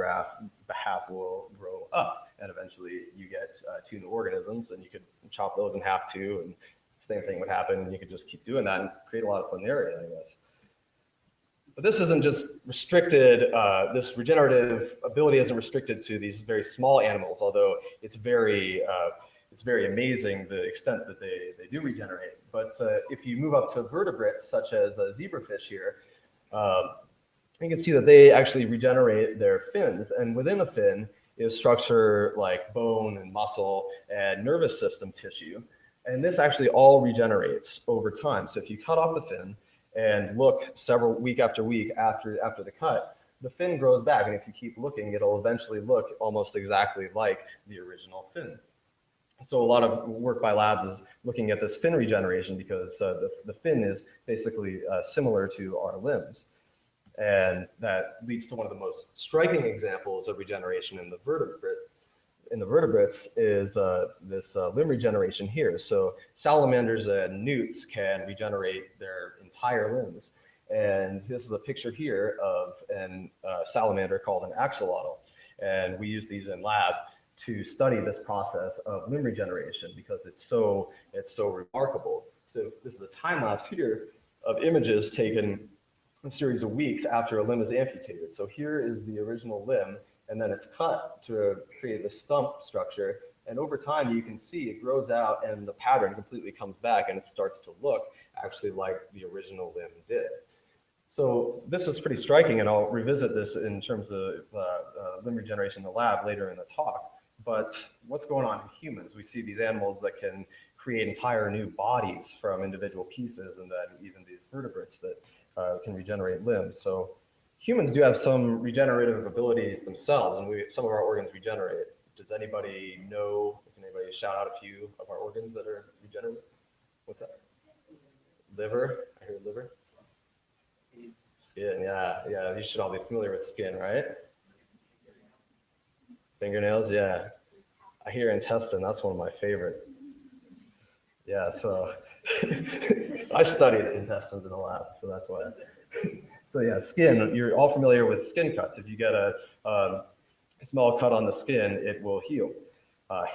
half will grow up. And eventually you get 2 new organisms, and you could chop those in half too, and the same thing would happen. And you could just keep doing that and create a lot of planaria, I guess. But this isn't just restricted, this regenerative ability isn't restricted to these very small animals, although it's very amazing the extent that they do regenerate. But if you move up to vertebrates, such as zebrafish here, you can see that they actually regenerate their fins. And within a fin is structure like bone and muscle and nervous system tissue. And this actually all regenerates over time. So if you cut off the fin and look week after week after the cut, the fin grows back. And if you keep looking, it'll eventually look almost exactly like the original fin. So a lot of work by labs is looking at this fin regeneration, because the fin is basically similar to our limbs. And that leads to one of the most striking examples of regeneration in the vertebrates is this limb regeneration here. So salamanders and newts can regenerate their entire limbs. And this is a picture here of a salamander called an axolotl. And we use these in lab to study this process of limb regeneration, because it's so remarkable. So this is a time lapse here of images taken a series of weeks after a limb is amputated. So here is the original limb, and then it's cut to create the stump structure. And over time, you can see it grows out, and the pattern completely comes back, and it starts to look actually like the original limb did. So this is pretty striking, and I'll revisit this in terms of limb regeneration in the lab later in the talk. But what's going on in humans? We see these animals that can create entire new bodies from individual pieces, and then even these vertebrates that can regenerate limbs. So Humans do have some regenerative abilities themselves, and some of our organs regenerate. Does anybody know, can anybody shout out a few of our organs that are regenerative? What's that? Liver, I hear liver. Skin, yeah, you should all be familiar with skin, right? Fingernails, yeah. I hear intestine, that's one of my favorite. Yeah, so I studied intestines in the lab, so that's why. So yeah, skin, you're all familiar with skin cuts. If you get a small cut on the skin, it will heal.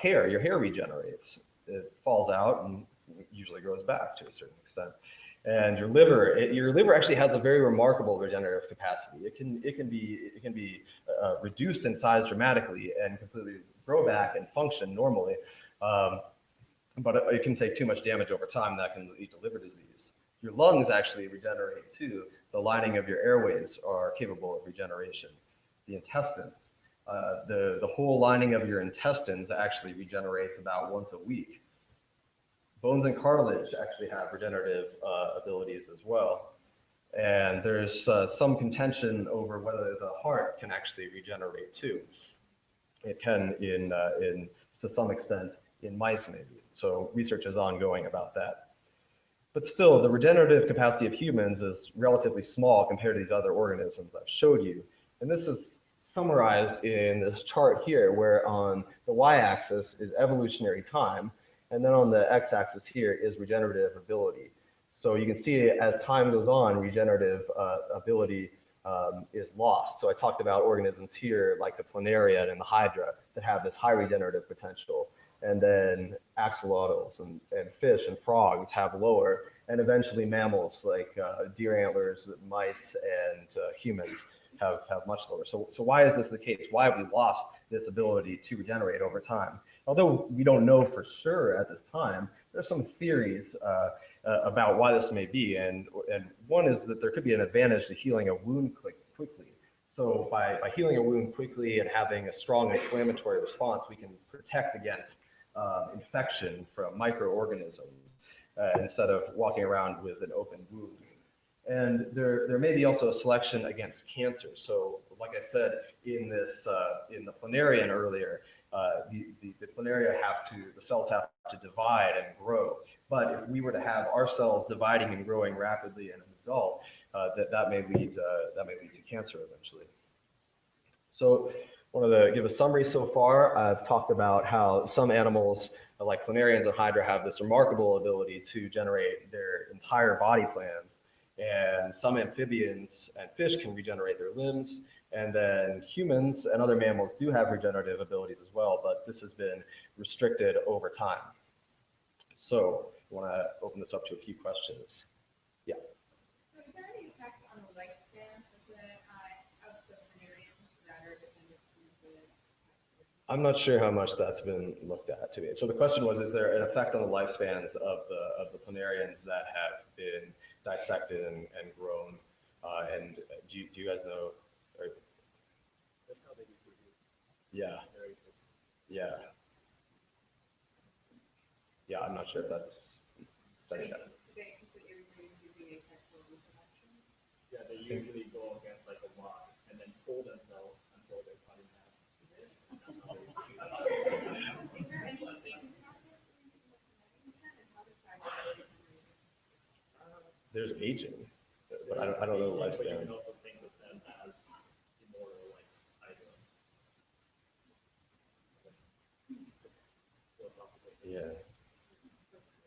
Hair, your hair regenerates. It falls out and usually grows back to a certain extent. And your liver actually has a very remarkable regenerative capacity. It can be reduced in size dramatically and completely grow back and function normally. But it can take too much damage over time that can lead to liver disease. Your lungs actually regenerate too. The lining of your airways are capable of regeneration. The intestines, the whole lining of your intestines actually regenerates about once a week. Bones and cartilage actually have regenerative abilities as well. And there's some contention over whether the heart can actually regenerate too. It can to some extent in mice maybe. So research is ongoing about that. But still, the regenerative capacity of humans is relatively small compared to these other organisms I've showed you. And this is summarized in this chart here, where on the y-axis is evolutionary time, and then on the x-axis here is regenerative ability. So you can see as time goes on, regenerative ability is lost. So I talked about organisms here like the planarian and the hydra that have this high regenerative potential. And then axolotls and fish and frogs have lower, and eventually mammals like deer antlers, mice, and humans have much lower. So why is this the case? Why have we lost this ability to regenerate over time? Although we don't know for sure at this time, there's some theories about why this may be, and one is that there could be an advantage to healing a wound quickly. So by healing a wound quickly and having a strong inflammatory response, we can protect against infection from microorganisms instead of walking around with an open wound. And there may be also a selection against cancer. So like I said, in the planarian earlier, the planaria the cells have to divide and grow. But if we were to have our cells dividing and growing rapidly in an adult, that may lead to cancer eventually. So I wanted to give a summary so far. I've talked about how some animals, like planarians and hydra, have this remarkable ability to generate their entire body plans. And some amphibians and fish can regenerate their limbs. And then humans and other mammals do have regenerative abilities as well, but this has been restricted over time. So I want to open this up to a few questions. Yeah. So is there any effect on the lifespan of the planarians that are dependent on the? I'm not sure how much that's been looked at to me. So the question was, is there an effect on the lifespans of the planarians that have been dissected and grown? And do you guys know? That's how they reproduce. Yeah. Yeah. Yeah, I'm not sure if that's studied that. Yeah, they usually go against like a rock and then pull themselves until they're cut in half. Is there any aging process in the planarians and how does that There's aging, but I don't know the But you lifespan. can also think of them as immortal, like hydra. Yeah.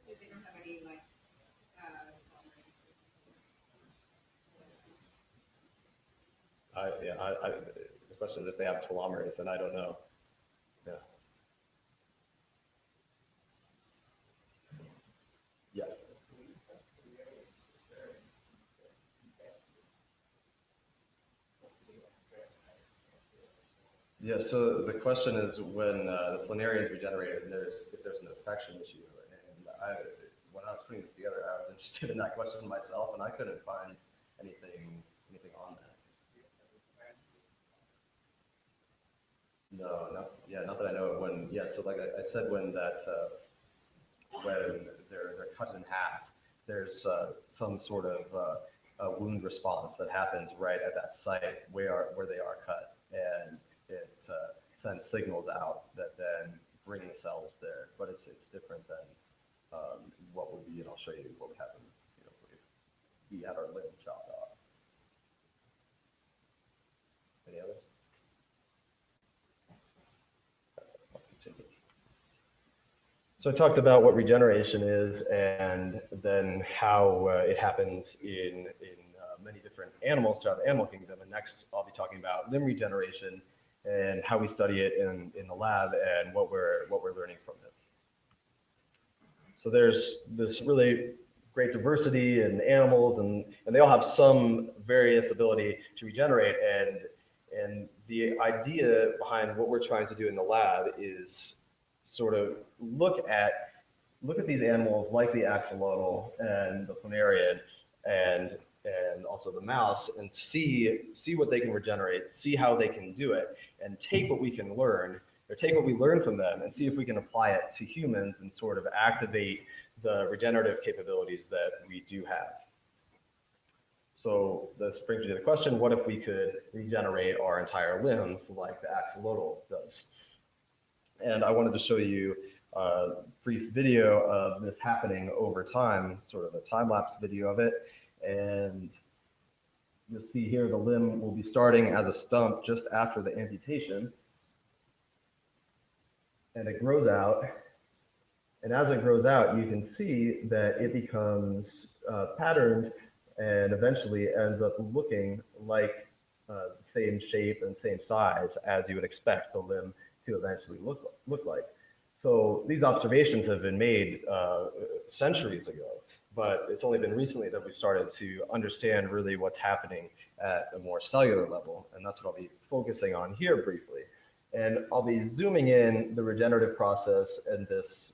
they don't have any like The question is if they have telomerase, and I don't know. Yeah. Yeah. Yeah, so the question is when the planarians regenerated, and if there's an infection issue. And when I was putting this together, I was interested in that question myself, and I couldn't find anything on that. No, not that I know of. So like I said, when they're cut in half, there's some sort of wound response that happens right at that site where they are cut, and it sends signals out that then bring the cells there. But it's different than what would be, and I'll show you what would happen, if we had our limb chopped off. Any others? I'll continue. So I talked about what regeneration is, and then how it happens in many different animals throughout the animal kingdom. And next, I'll be talking about limb regeneration and how we study it in the lab and what we're learning from it. So there's this really great diversity in animals, and they all have some various ability to regenerate. And the idea behind what we're trying to do in the lab is sort of look at these animals like the axolotl and the planarian and also the mouse, and see what they can regenerate, see how they can do it, and take what we can learn, or take what we learn from them, and see if we can apply it to humans and sort of activate the regenerative capabilities that we do have. So this brings me to the question, what if we could regenerate our entire limbs like the axolotl does? And I wanted to show you a brief video of this happening over time, sort of a time-lapse video of it. And you'll see here the limb will be starting as a stump just after the amputation. And it grows out. And as it grows out, you can see that it becomes patterned and eventually ends up looking like the same shape and same size as you would expect the limb to eventually look like. So these observations have been made centuries ago, but it's only been recently that we've started to understand really what's happening at a more cellular level, and that's what I'll be focusing on here briefly. And I'll be zooming in the regenerative process and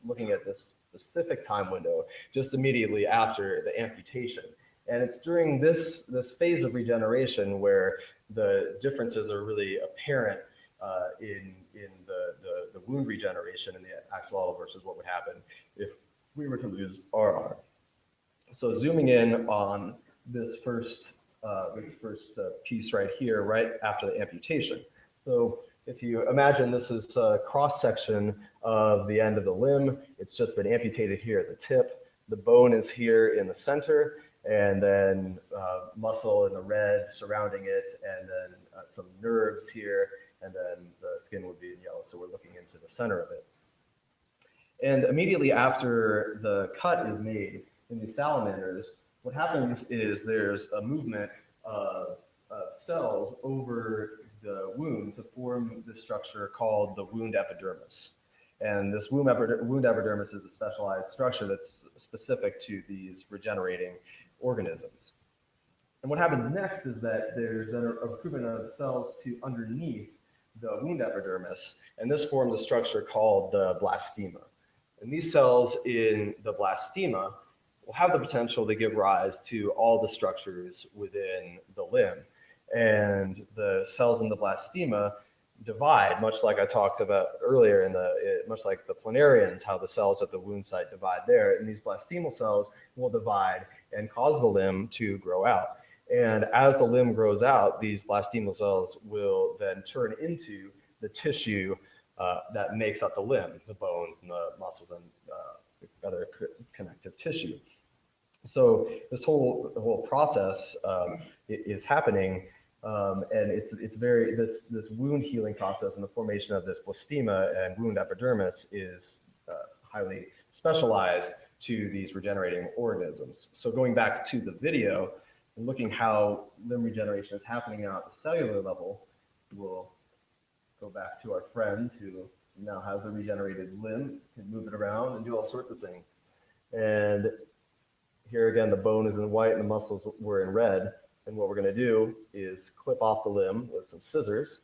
looking at this specific time window just immediately after the amputation. And it's during this phase of regeneration where the differences are really apparent in the wound regeneration in the axolotl versus what would happen if we were to lose our arm. So zooming in on this first piece right here, right after the amputation. So if you imagine this is a cross-section of the end of the limb, it's just been amputated here at the tip. The bone is here in the center, and then muscle in the red surrounding it, and then some nerves here, and then the skin would be in yellow, so we're looking into the center of it. And immediately after the cut is made in the salamanders, what happens is there's a movement of cells over the wound to form this structure called the wound epidermis. And this wound epidermis is a specialized structure that's specific to these regenerating organisms. And what happens next is that there's a recruitment of cells to underneath the wound epidermis, and this forms a structure called the blastema. And these cells in the blastema will have the potential to give rise to all the structures within the limb. And the cells in the blastema divide, much like I talked about earlier, much like the planarians, how the cells at the wound site divide there. And these blastemal cells will divide and cause the limb to grow out. And as the limb grows out, these blastemal cells will then turn into the tissue that makes up the limb, the bones and the muscles and other connective tissue. So this whole process is happening, and it's this wound healing process and the formation of this blastema and wound epidermis is highly specialized to these regenerating organisms. So going back to the video and looking how limb regeneration is happening now at the cellular level, we'll go back to our friend who now has a regenerated limb, can move it around and do all sorts of things. And here again, the bone is in white and the muscles were in red. And what we're going to do is clip off the limb with some scissors.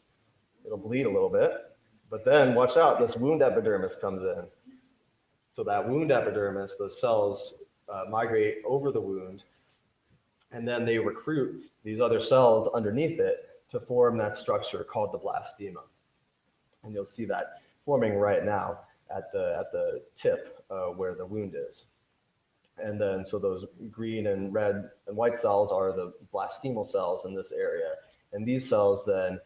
It'll bleed a little bit, but then watch out, this wound epidermis comes in. So that wound epidermis, those cells migrate over the wound, and then they recruit these other cells underneath it to form that structure called the blastema. And you'll see that forming right now at the tip where the wound is. And then, so those green and red and white cells are the blastemal cells in this area. And these cells then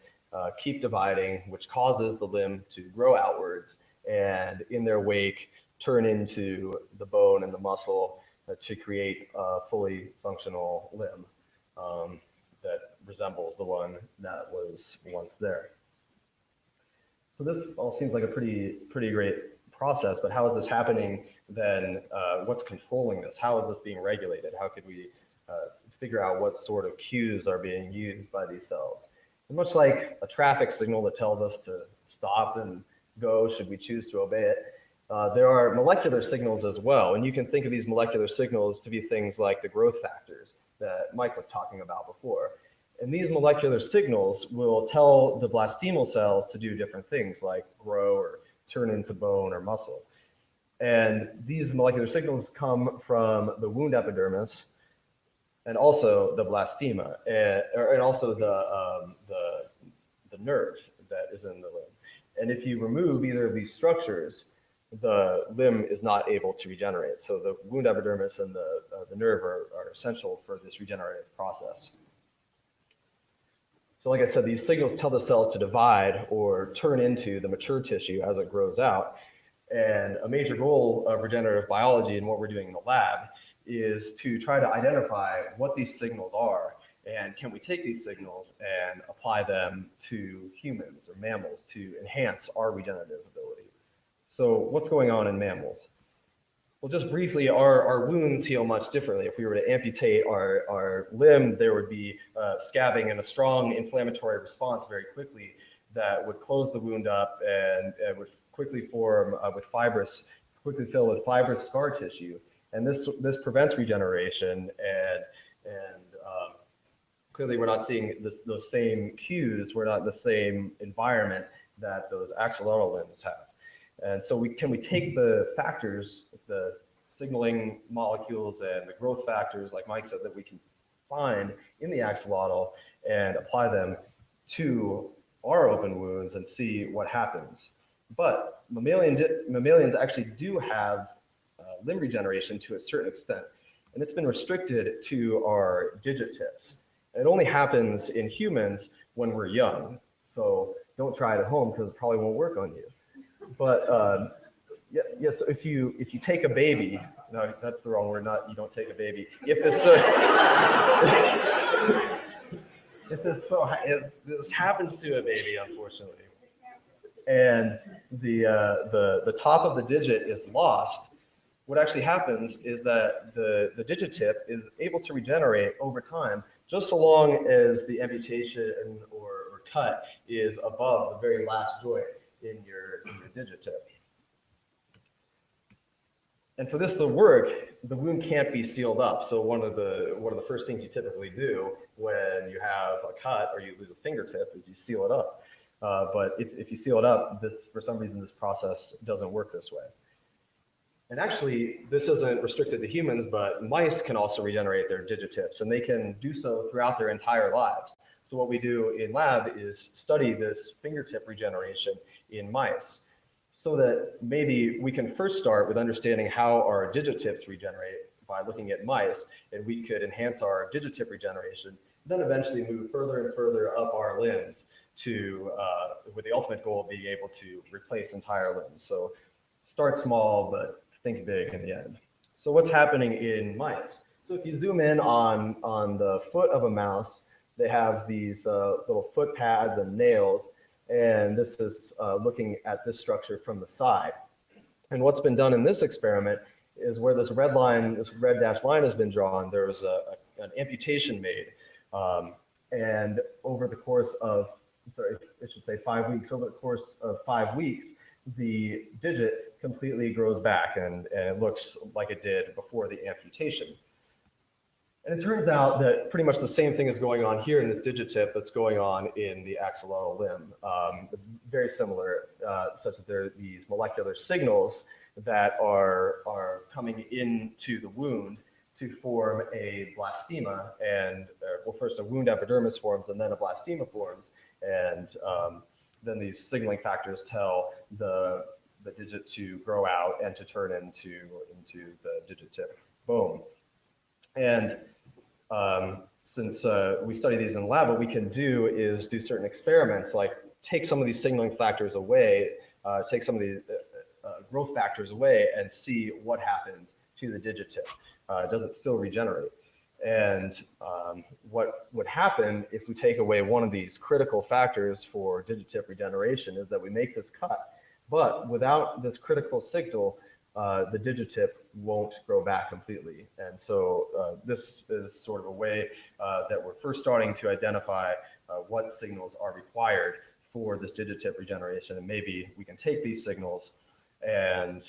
keep dividing, which causes the limb to grow outwards, and in their wake, turn into the bone and the muscle to create a fully functional limb that resembles the one that was once there. So this all seems like a pretty great process, but how is this happening then? What's controlling this? How is this being regulated? How could we figure out what sort of cues are being used by these cells? And much like a traffic signal that tells us to stop and go should we choose to obey it, there are molecular signals as well. And you can think of these molecular signals to be things like the growth factors that Mike was talking about before. And these molecular signals will tell the blastemal cells to do different things like grow or turn into bone or muscle. And these molecular signals come from the wound epidermis and also the blastema and also the nerve that is in the limb. And if you remove either of these structures, the limb is not able to regenerate. So the wound epidermis and the nerve are essential for this regenerative process. So like I said, these signals tell the cells to divide or turn into the mature tissue as it grows out. And a major goal of regenerative biology and what we're doing in the lab is to try to identify what these signals are, and can we take these signals and apply them to humans or mammals to enhance our regenerative ability. So what's going on in mammals? Well, just briefly, our wounds heal much differently. If we were to amputate our limb, there would be scabbing and a strong inflammatory response very quickly that would close the wound up and would quickly form quickly fill with fibrous scar tissue. And this prevents regeneration, and clearly we're not seeing those same cues. We're not in the same environment that those axolotl limbs have. And so can we take the factors, the signaling molecules and the growth factors, like Mike said, that we can find in the axolotl and apply them to our open wounds and see what happens. But mammalians actually do have limb regeneration to a certain extent, and it's been restricted to our digit tips. It only happens in humans when we're young, so don't try it at home because it probably won't work on you. But yes, if you take a baby, no, that's the wrong word. You don't take a baby. If this happens to a baby, unfortunately, and the top of the digit is lost, what actually happens is that the digit tip is able to regenerate over time, just so long as the amputation or cut is above the very last joint in your digit tip. And for this to work, the wound can't be sealed up. So one of the first things you typically do when you have a cut or you lose a fingertip is you seal it up. But if you seal it up, for some reason this process doesn't work this way. And actually, this isn't restricted to humans, but mice can also regenerate their digit tips, and they can do so throughout their entire lives. So what we do in lab is study this fingertip regeneration in mice, so that maybe we can first start with understanding how our digit tips regenerate by looking at mice, and we could enhance our digit tip regeneration, then eventually move further and further up our limbs to, with the ultimate goal of being able to replace entire limbs. So start small, but think big in the end. So what's happening in mice? So if you zoom in on the foot of a mouse, they have these little foot pads and nails, and this is looking at this structure from the side. And what's been done in this experiment is where this red dashed line has been drawn, there's an amputation made. And over the course of, sorry, I should say 5 weeks, over the course of 5 weeks, the digit completely grows back and it looks like it did before the amputation. And it turns out that pretty much the same thing is going on here in this digit tip that's going on in the axolotl limb. Very similar, such that there are these molecular signals that are coming into the wound to form a blastema, and well, first a wound epidermis forms and then a blastema forms, and then these signaling factors tell the digit to grow out and to turn into the digit tip Boom. And since we study these in the lab, what we can do is do certain experiments, like take some of these signaling factors away, take some of these growth factors away, and see what happens to the digitip. Does it still regenerate? And what would happen if we take away one of these critical factors for digitip regeneration is that we make this cut. But without this critical signal, the digitip won't grow back completely. And so this is sort of a way that we're first starting to identify what signals are required for this digitip regeneration. And maybe we can take these signals and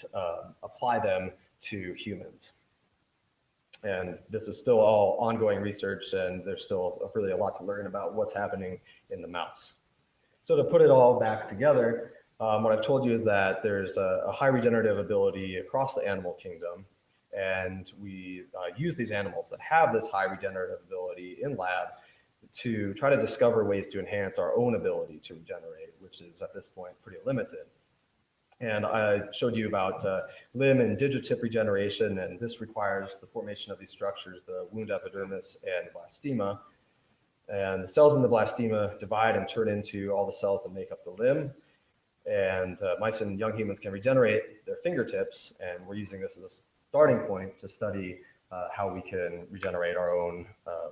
apply them to humans. And this is still all ongoing research, and there's still really a lot to learn about what's happening in the mouse. So to put it all back together, what I've told you is that there's a high regenerative ability across the animal kingdom, and we use these animals that have this high regenerative ability in lab to try to discover ways to enhance our own ability to regenerate, which is at this point pretty limited. And I showed you about limb and digitip regeneration, and this requires the formation of these structures, the wound epidermis and blastema. And the cells in the blastema divide and turn into all the cells that make up the limb. And mice and young humans can regenerate their fingertips, and we're using this as a starting point to study how we can regenerate our own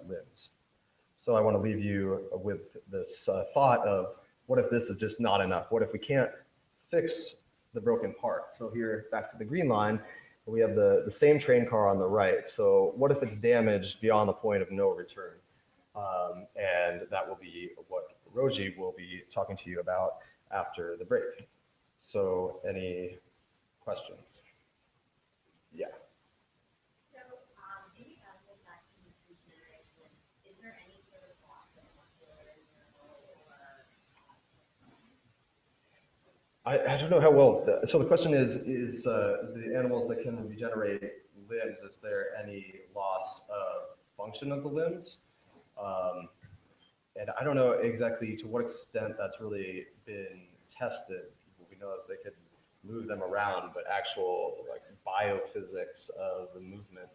limbs. So I want to leave you with this thought of, what if this is just not enough? What if we can't fix the broken part? So here, back to the green line, we have the same train car on the right. So what if it's damaged beyond the point of no return? And that will be what Roji will be talking to you about after the break. So any questions? Yeah. So, maybe animals that can regenerate, is there any sort of loss of muscular I don't know how well, so the question is the animals that can regenerate limbs, is there any loss of function of the limbs? And I don't know exactly to what extent that's really been tested. We know that they could move them around, but actual like biophysics of the movement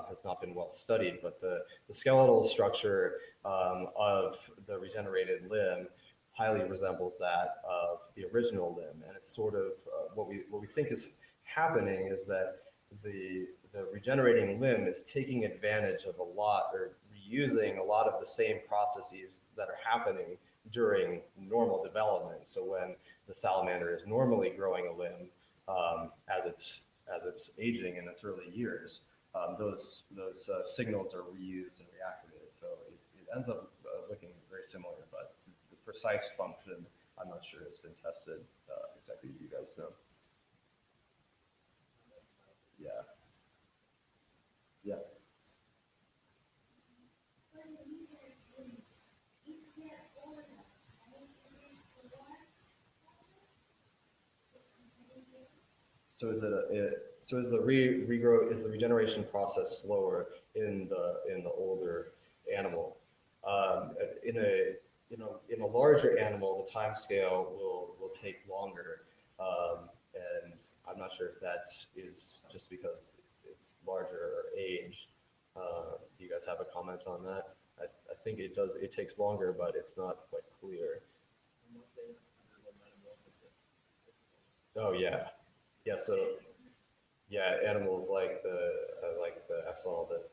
has not been well studied. But the skeletal structure of the regenerated limb highly resembles that of the original limb, and it's sort of what we think is happening is that the regenerating limb is taking advantage of a lot, or reusing a lot of the same processes that are happening during normal development. So when the salamander is normally growing a limb, as it's aging in its early years, those signals are reused and reactivated. So it ends up looking very similar, but the precise function, I'm not sure it's been tested exactly as you guys know. Yeah. Yeah. So is the regrowth, is the regeneration process slower in the older animal? In a larger animal, the time scale will take longer, and I'm not sure if that is just because it's larger or age. Do you guys have a comment on that? I think it does. It takes longer, but it's not quite clear. Oh yeah, yeah. So yeah, animals like the axolotl that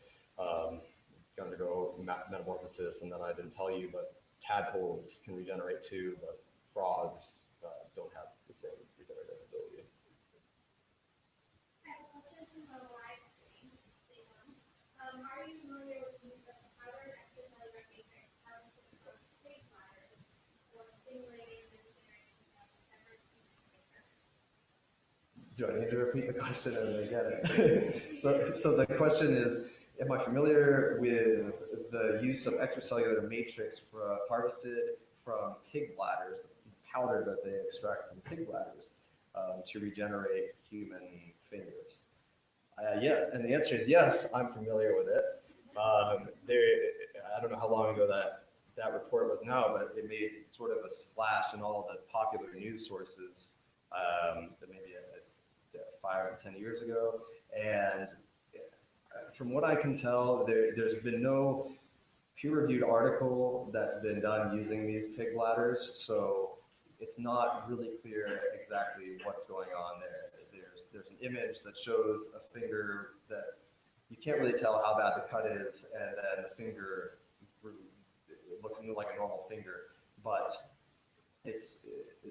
undergo metamorphosis, and then I didn't tell you, but tadpoles can regenerate too, but frogs don't have the same regenerative ability. I have a question from the live stream. Are you familiar with the use of powered extracellular matrix harvested from pig bladders for stimulating the regeneration of separate matrix? Do I need to repeat the question as I get it? So the question is, am I familiar with the use of extracellular matrix harvested from pig bladders, the powder that they extract from pig bladders, to regenerate human fingers? Yeah, and the answer is yes, I'm familiar with it. I don't know how long ago that report was now, but it made sort of a splash in all the popular news sources, maybe 5 or 10 years ago, and from what I can tell, there's been no peer-reviewed article that's been done using these pig bladders, so it's not really clear exactly what's going on there. There's an image that shows a finger that you can't really tell how bad the cut is, and then the finger it looks like a normal finger, but it's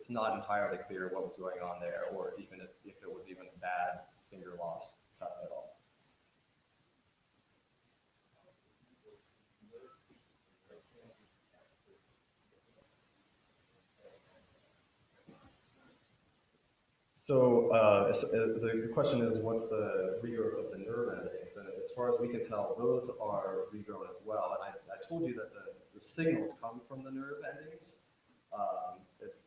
not entirely clear what was going on there, or even if it was even a bad finger loss cut at all. So the question is, what's the regrowth of the nerve endings? And as far as we can tell, those are regrown as well. And I told you that the signals come from the nerve endings.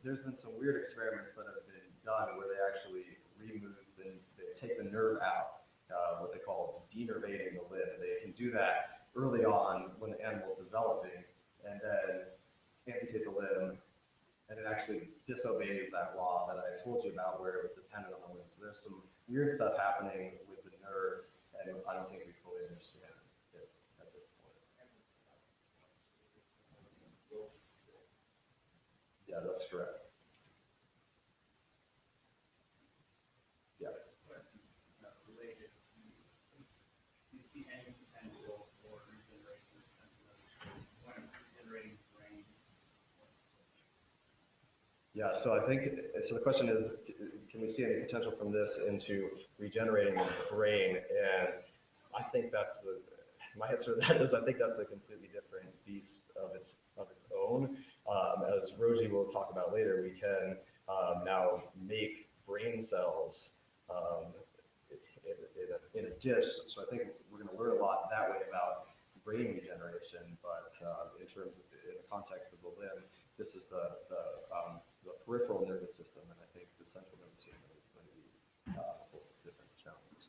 There's been some weird experiments that have been done where they actually they take the nerve out, what they call denervating the limb. They can do that early on when the animal's developing, and then amputate the limb, and it actually disobeys that law that I told you about where it was dependent on the limb. So there's some weird stuff happening with the nerve, and I don't think we fully understand it at this point. Yeah, that's correct. Yeah. Related, do you see any potential for regeneration when regenerating brain? Yeah, so I think, so the question is, can we see any potential from this into regenerating the brain? And I think my answer to that is I think that's a completely different beast of its own. As Rosie will talk about later, we can now make brain cells in a dish. So I think we're going to learn a lot that way about brain regeneration, but in the context of the limb, this is the peripheral nervous system, and I think the central nervous system is going to be full of different challenges.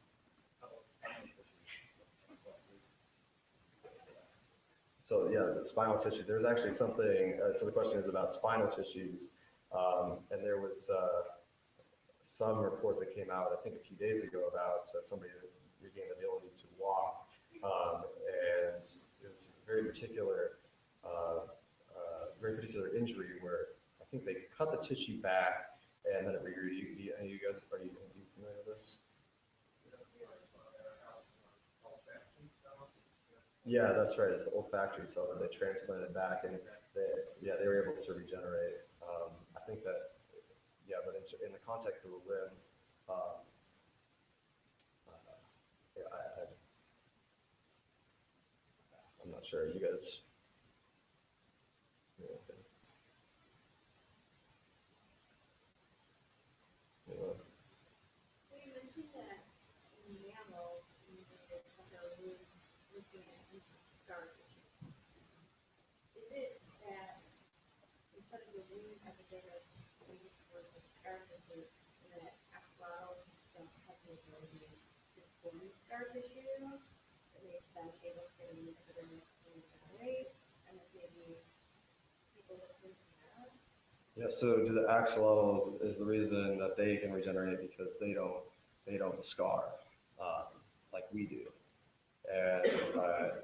So yeah, the spinal tissue, there's actually something, so the question is about spinal tissues, and there was some report that came out, I think a few days ago, about somebody that regained the ability to walk, and it was a very particular injury where I think they cut the tissue back and then it regrew. You guys, are you familiar with this? Yeah, that's right. It's the olfactory cell that they transplanted back, and they were able to regenerate. I think that, yeah, but in the context of the limb, yeah, I'm not sure. You guys. Yeah, okay. Yeah. So you mentioned that in mammals, there's like a looking at scar tissue. Is it that instead of the wound as a bigger thing for the scar tissue, that axolotls don't have the ability to form scar tissue, that makes them able to regenerate, and that maybe people look into that? Yeah, so do the axolotls is the reason that they can regenerate because they don't scar like we do, and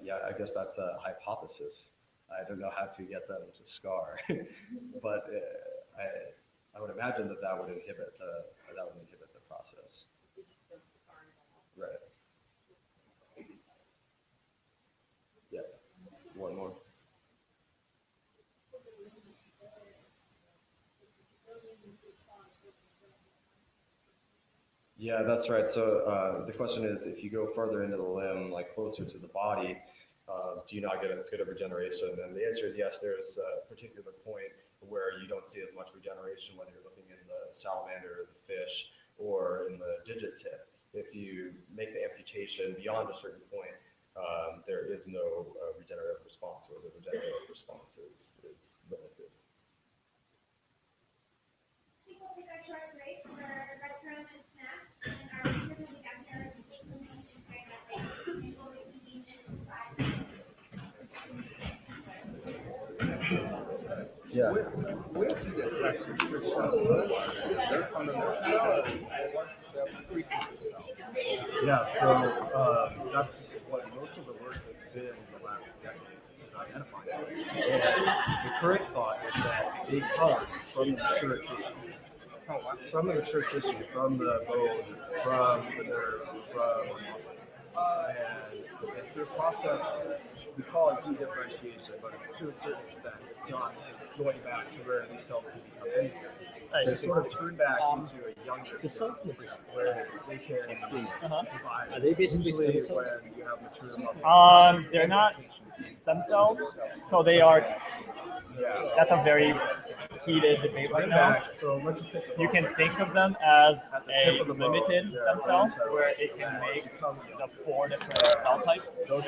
yeah, I guess that's a hypothesis. I don't know how to get them to scar, but I would imagine that would inhibit the process. Right. Yeah. One more. Yeah, that's right. So the question is, if you go further into the limb, like closer to the body, do you not get as good of regeneration? And the answer is yes. There's a particular point where you don't see as much regeneration, whether you're looking in the salamander, or the fish, or in the digit tip. If you make the amputation beyond a certain point, there is no regenerative response, or the regenerative response is limited. People take a short break for restroom and snacks, and our leaders will be back there to take the lead and carry that break, and we'll reconvene in 5 minutes. Yeah. Where do you get lessons for they're fundamental. What's the frequency? Yeah. So that's what much of the work has been in the last decade is identifying it. And the current thought is that they come from the mature tissue, from the bone, from the nerve, from the muscle. And through a process, we call it de-differentiation, but to a certain extent, it's not going back to where these cells can become injured. They sort of turn back into a younger state where they can divide. Are they basically Usually stem cells? when you have mature muscle. They're not stem cells, so they are. Yeah. That's a very heated debate right now. So let's just take You can think of them as At the a tip of the bow, limited yeah, stem cells, so where it can make the 4 different cell types. those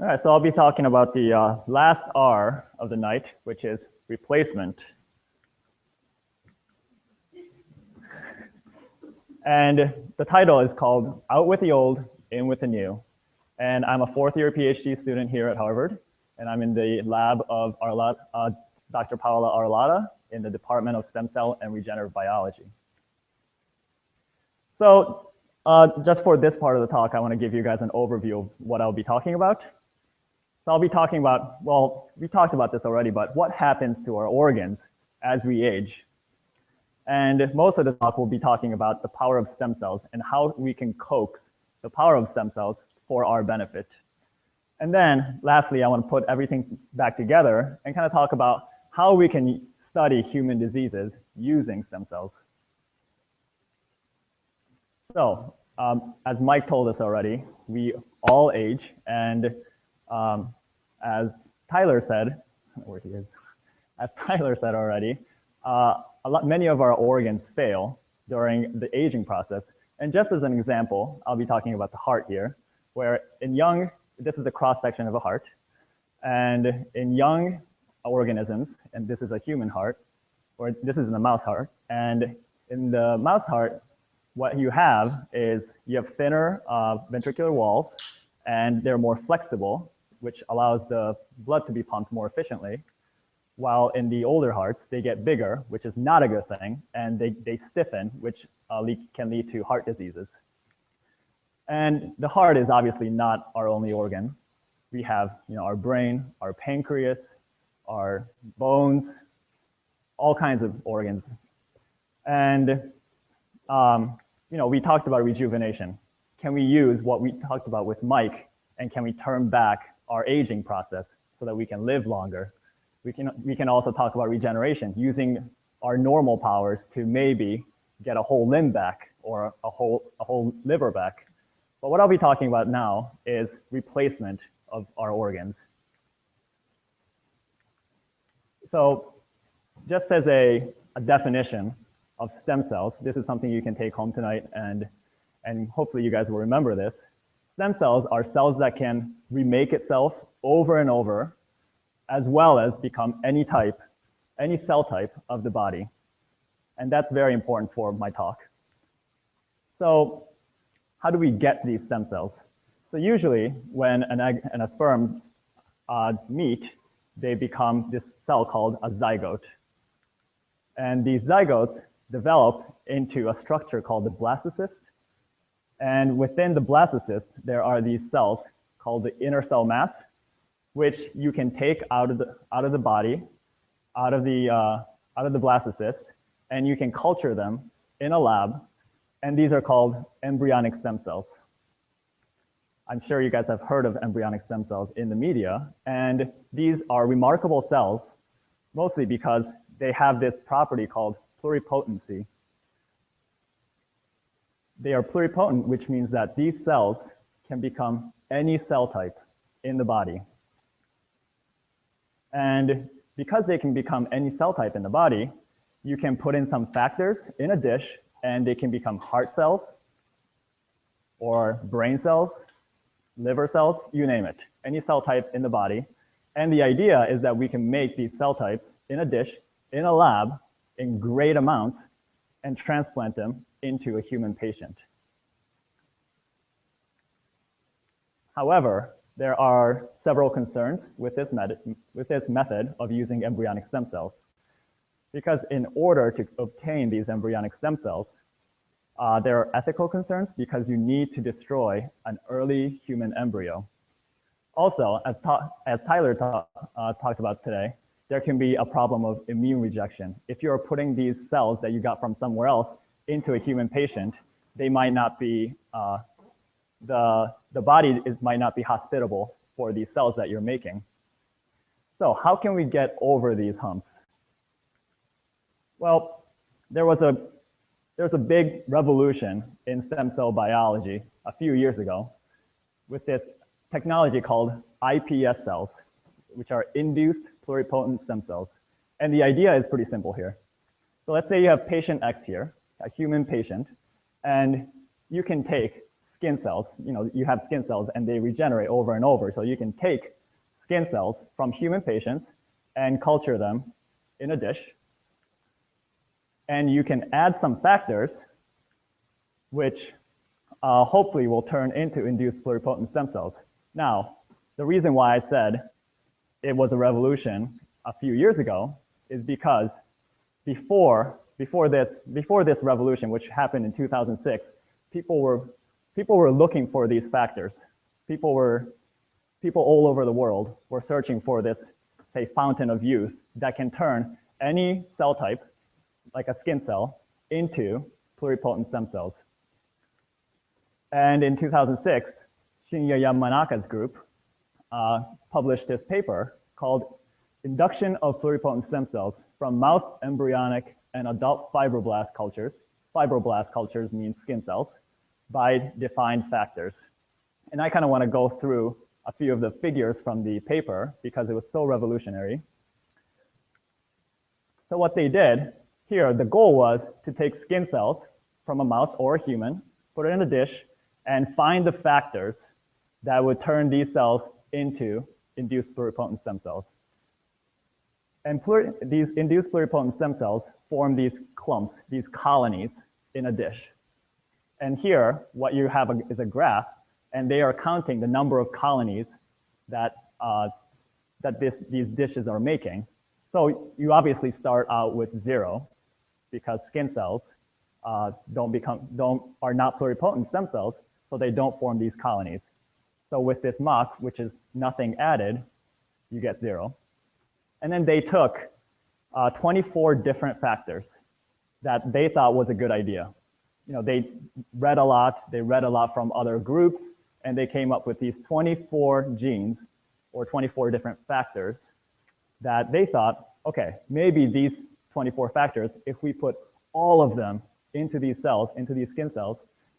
All right, so I'll be talking about the last R of the night, which is replacement. And the title is called Out with the Old, In with the New. And I'm a fourth-year PhD student here at Harvard, and I'm in the lab of Dr. Paola Arlada in the Department of Stem Cell and Regenerative Biology. So just for this part of the talk, I want to give you guys an overview of what I'll be talking about. So I'll be talking about, well, we talked about this already, but what happens to our organs as we age? And most of the talk will be talking about the power of stem cells and how we can coax the power of stem cells for our benefit. And then lastly, I want to put everything back together and kind of talk about how we can study human diseases using stem cells. So as Mike told us already, we all age, and as Tyler said, I don't know where he is, as Tyler said already, many of our organs fail during the aging process. And just as an example, I'll be talking about the heart here, where in young, this is a cross-section of a heart, and in young organisms, and this is a human heart, or this is in the mouse heart, and in the mouse heart, what you have is you have thinner ventricular walls, and they're more flexible, which allows the blood to be pumped more efficiently. While in the older hearts, they get bigger, which is not a good thing, and they stiffen, which can lead to heart diseases. And the heart is obviously not our only organ. We have our brain, our pancreas, our bones, all kinds of organs. And we talked about rejuvenation. Can we use what we talked about with Mike, and can we turn back our aging process so that we can live longer? We can also talk about regeneration, using our normal powers to maybe get a whole limb back or a whole liver back. But what I'll be talking about now is replacement of our organs. So just as a definition of stem cells, this is something you can take home tonight, and hopefully you guys will remember this. Stem cells are cells that can remake itself over and over, as well as become any cell type of the body. And that's very important for my talk. So how do we get these stem cells? So usually when an egg and a sperm meet, they become this cell called a zygote. And these zygotes develop into a structure called the blastocyst. And within the blastocyst, there are these cells called the inner cell mass, which you can take out of the body, out of the blastocyst, and you can culture them in a lab, and these are called embryonic stem cells. I'm sure you guys have heard of embryonic stem cells in the media, and these are remarkable cells, mostly because they have this property called pluripotency. They are pluripotent, which means that these cells can become any cell type in the body. And because they can become any cell type in the body, you can put in some factors in a dish, and they can become heart cells, or brain cells, liver cells, you name it, any cell type in the body. And the idea is that we can make these cell types in a dish, in a lab, in great amounts, and transplant them into a human patient. However, there are several concerns with this method of using embryonic stem cells. Because in order to obtain these embryonic stem cells, there are ethical concerns because you need to destroy an early human embryo. Also, as Tyler talked about today, there can be a problem of immune rejection. If you're putting these cells that you got from somewhere else into a human patient, they might not be, the body might not be hospitable for these cells that you're making. So how can we get over these humps? Well, there's a big revolution in stem cell biology a few years ago with this technology called iPS cells, which are induced pluripotent stem cells. And the idea is pretty simple here. So let's say you have patient X here, a human patient, and you can take skin cells. You have skin cells and they regenerate over and over. So you can take skin cells from human patients and culture them in a dish. And you can add some factors, which hopefully will turn into induced pluripotent stem cells. Now, the reason why I said it was a revolution a few years ago is because before this revolution, which happened in 2006, people were looking for these factors. People all over the world were searching for this, say, fountain of youth that can turn any cell type, like a skin cell, into pluripotent stem cells. And in 2006, Shinya Yamanaka's group published this paper called Induction of Pluripotent Stem Cells from Mouse Embryonic and Adult Fibroblast Cultures. Fibroblast cultures means skin cells by defined factors. And I kind of want to go through a few of the figures from the paper because it was so revolutionary. So what they did here, the goal was to take skin cells from a mouse or a human, put it in a dish, and find the factors that would turn these cells into induced pluripotent stem cells. And these induced pluripotent stem cells form these clumps, these colonies in a dish. And here, what you have is a graph, and they are counting the number of colonies that, these dishes are making. So you obviously start out with 0 because skin cells are not pluripotent stem cells, so they don't form these colonies. So with this mock, which is nothing added, you get 0. And then they took 24 different factors that they thought was a good idea. They read a lot from other groups, and they came up with these 24 genes or 24 different factors that they thought, okay, maybe these 24 factors, if we put all of them into these cells, into these skin cells,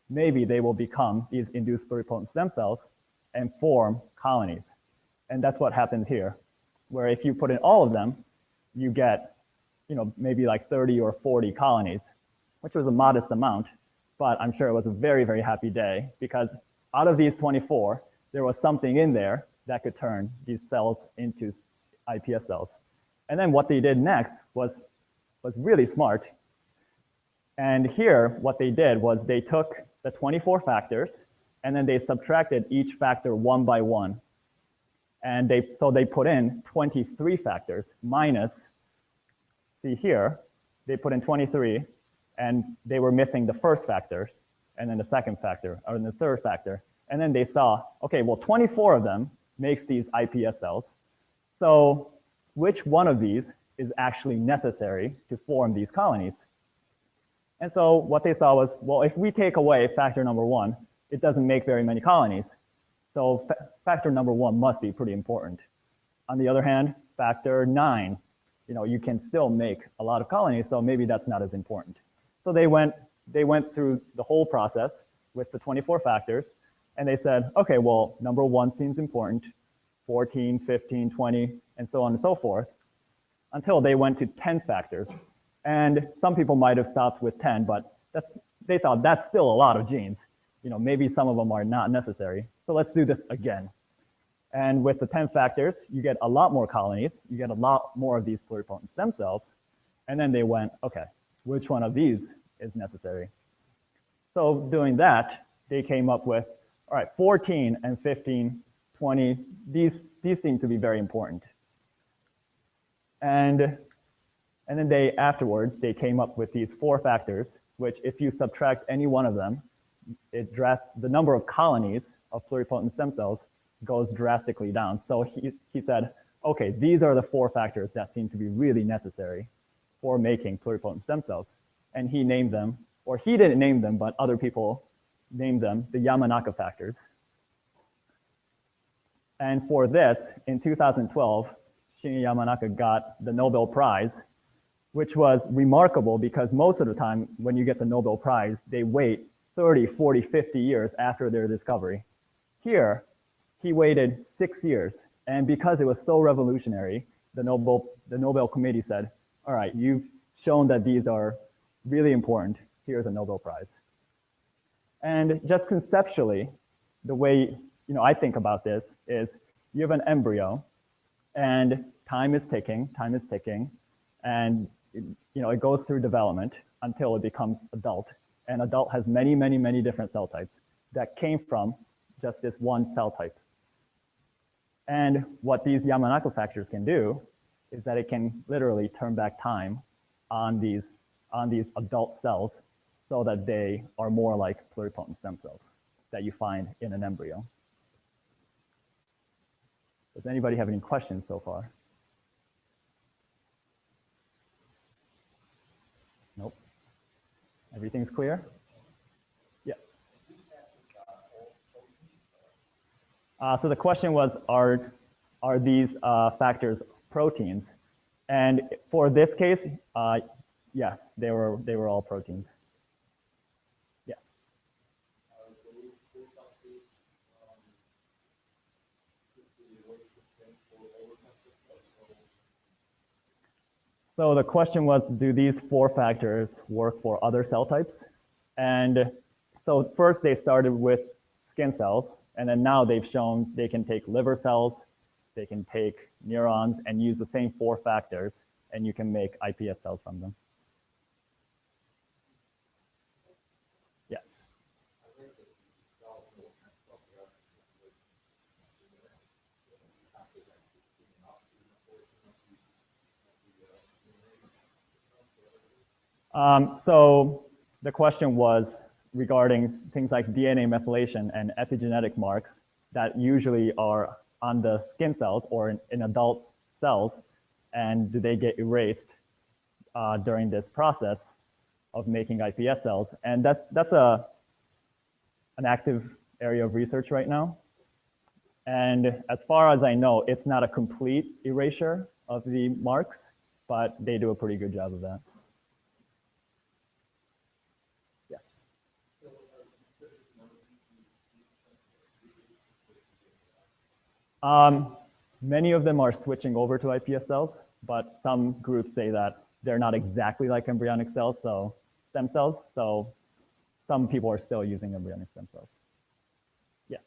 maybe they will become these induced pluripotent stem cells and form colonies. And that's what happened here, where if you put in all of them, you get maybe like 30 or 40 colonies, which was a modest amount, but I'm sure it was a very, very happy day because out of these 24, there was something in there that could turn these cells into iPS cells. And then what they did next was really smart. And here, what they did was they took the 24 factors and then they subtracted each factor one by one. And so they put in 23 factors minus, see here, they put in 23 and they were missing the first factor and then the second factor or the third factor. And then they saw, okay, well, 24 of them makes these iPS cells. So which one of these is actually necessary to form these colonies? And so what they saw was, well, if we take away factor number 1, it doesn't make very many colonies. So factor number 1 must be pretty important. On the other hand, factor 9, you can still make a lot of colonies, so maybe that's not as important. So they went through the whole process with the 24 factors, and they said, okay, well, number 1 seems important, 14, 15, 20, and so on and so forth, until they went to 10 factors. And some people might have stopped with 10, but they thought that's still a lot of genes. Maybe some of them are not necessary. So let's do this again. And with the 10 factors, you get a lot more colonies. You get a lot more of these pluripotent stem cells. And then they went, okay, which one of these is necessary? So doing that, they came up with, all right, 14 and 15, 20, these seem to be very important. And then afterwards, they came up with these 4 factors, which if you subtract any one of them, the number of colonies of pluripotent stem cells goes drastically down. So he said, okay, these are the 4 factors that seem to be really necessary for making pluripotent stem cells. And he named them, or he didn't name them, but other people named them the Yamanaka factors. And for this, in 2012, Shinya Yamanaka got the Nobel Prize, which was remarkable because most of the time when you get the Nobel Prize, they wait 30, 40, 50 years after their discovery. Here, he waited 6 years. And because it was so revolutionary, the Nobel Committee said, all right, you've shown that these are really important. Here's a Nobel Prize. And just conceptually, the way I think about this is you have an embryo and time is ticking, and it goes through development until it becomes adult. And adult has many, many, many different cell types that came from just this one cell type. And what these Yamanaka factors can do is that it can literally turn back time on these adult cells so that they are more like pluripotent stem cells that you find in an embryo. Does anybody have any questions so far? Nope. Everything's clear? Yeah. So the question was, are these factors proteins? And for this case, yes, they were all proteins. Yes. So the question was, do these 4 factors work for other cell types? And so first they started with skin cells, and then now they've shown they can take liver cells, they can take neurons and use the same 4 factors, and you can make iPS cells from them. Yes. So the question was regarding things like DNA methylation and epigenetic marks that usually are on the skin cells or in adult cells, and do they get erased during this process of making iPS cells? And that's an active area of research right now. And as far as I know, it's not a complete erasure of the marks, but they do a pretty good job of that. Yes. Many of them are switching over to iPS cells, but some groups say that they're not exactly like embryonic cells, so stem cells. So some people are still using embryonic stem cells. Yes.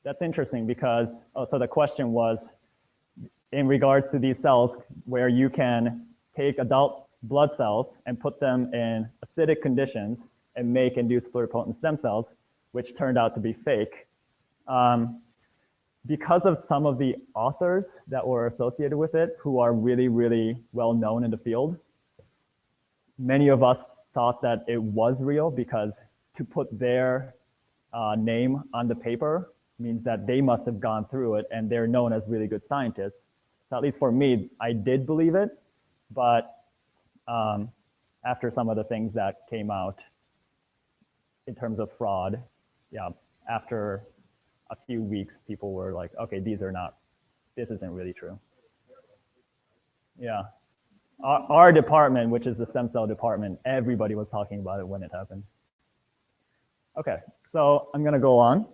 That's interesting because, so the question was in regards to these cells where you can take adult blood cells and put them in acidic conditions and make induced pluripotent stem cells, which turned out to be fake. Because of some of the authors that were associated with it, who are really, really well known in the field, many of us thought that it was real because to put their name on the paper means that they must have gone through it and they're known as really good scientists. So at least for me, I did believe it, but after some of the things that came out in terms of fraud, yeah, after a few weeks, people were like, okay, this isn't really true. Yeah. Our department, which is the stem cell department, everybody was talking about it when it happened. Okay, so I'm gonna go on.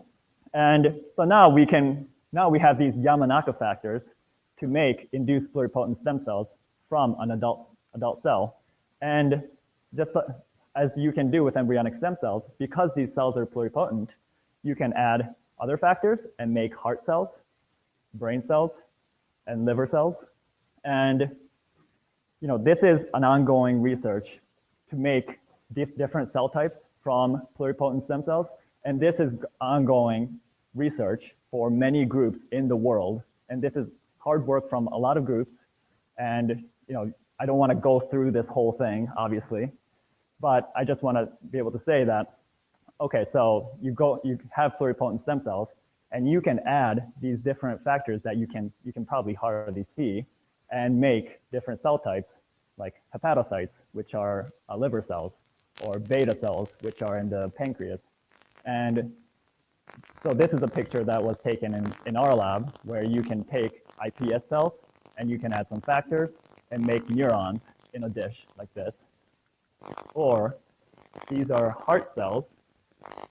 And so now we have these Yamanaka factors to make induced pluripotent stem cells from an adult cell. And just as you can do with embryonic stem cells, because these cells are pluripotent, you can add other factors and make heart cells, brain cells, and liver cells. And this is an ongoing research to make different cell types from pluripotent stem cells. And this is ongoing research for many groups in the world. And this is hard work from a lot of groups. And I don't want to go through this whole thing, obviously, but I just want to be able to say that, okay, so you have pluripotent stem cells, and you can add these different factors that you can probably hardly see, and make different cell types like hepatocytes, which are liver cells, or beta cells, which are in the pancreas. And so this is a picture that was taken in our lab where you can take iPS cells and you can add some factors and make neurons in a dish like this. Or these are heart cells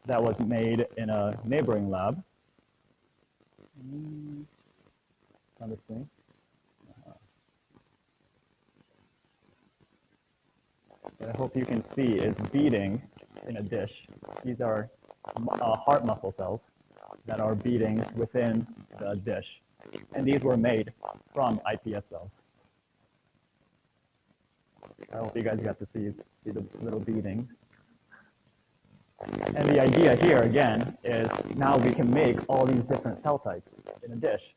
that was made in a neighboring lab. On the screen. What I hope you can see is beating in a dish. These are heart muscle cells that are beating within the dish. And these were made from iPS cells. I hope you guys got to see the little beatings. And the idea here, again, is now we can make all these different cell types in a dish.